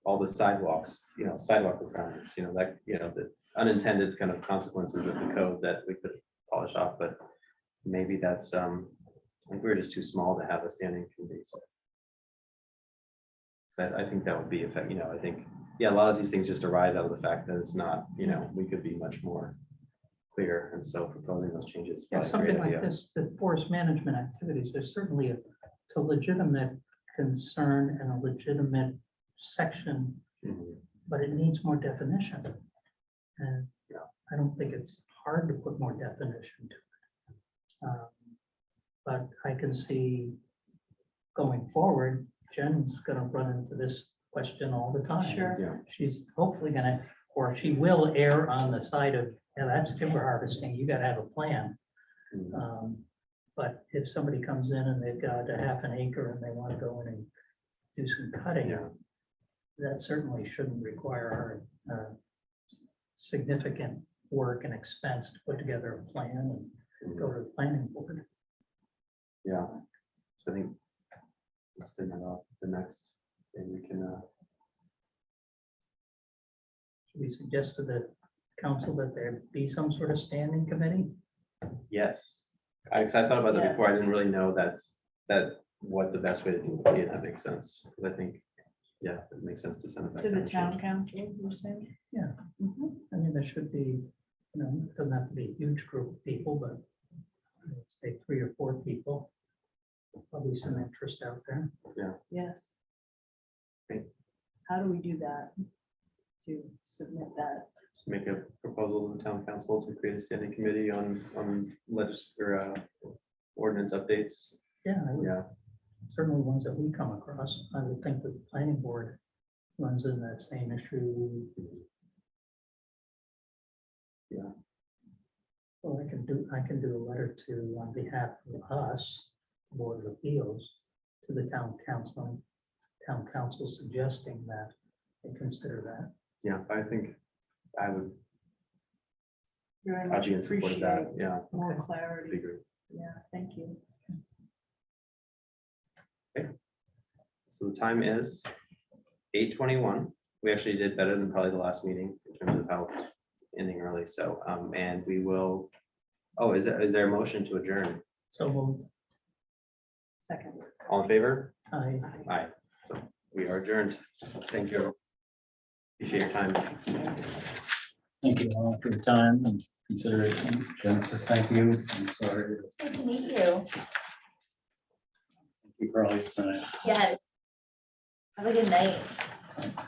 all the sidewalks, sidewalk requirements, the unintended kind of consequences of the code that we could polish off, but maybe that's, I think we're just too small to have a standing committee. So I think that would be effective, I think, a lot of these things just arise out of the fact that it's not, we could be much more clear, and so proposing those changes. is Yeah, probably a something great like idea. this, the forest management activities, there's certainly it's a legitimate concern and a legitimate section, Mhm. but it needs more definition. And I don't think it's hard to put more definition to it. But I can see going forward, Jen's gonna run into this question all the time. Sure. Yeah. She's hopefully gonna, or she will err on the side of, yeah, that's timber harvesting, you gotta have a plan. Mhm. But if somebody comes in and they've got a half an acre and they want to go in and do some cutting, Yeah. that certainly shouldn't require our significant work and expense to put together a plan and go to the planning board. Yeah, so I think let's spin that off the next, and we can, Should we suggest to the council that there be some sort of standing committee? yes. I thought about that before. I Yes. didn't really know that what the best way to do it would be, and that makes sense. 'Cause I think, yeah, it makes sense to send it back. To the down town council, you're saying? Yeah. Mhm. I mean, there should be, it doesn't have to be a huge group of people, but let's say 3 or 4 people. Probably some interest out there. Yes. Great. How do we do that? To submit that? Just make a proposal to the town council to create a standing committee on ordinance updates. Yeah, I would- Yeah, certainly ones that we come across. I would think that the planning board runs in that same issue. Yeah. Well, I can do a letter to, on behalf of us, Board of Appeals, to the town council suggesting that they consider that. yeah, I think I would, Very I'd much be in support of that. appreciate Yeah, more Okay. be clarity. great. Yeah, thank you. So the time is 8:21. We actually did better than probably the last meeting in terms of how ending early. So, and we will, oh, is there a motion to adjourn? So moved. Second. All in favor? I Aye. So we are adjourned. Thank you. Appreciate your time. Thank you all for the time and consideration. Jennifer, thank you. I'm sorry. It's good to meet you. Thank you for all your time. Yes. Have a good night.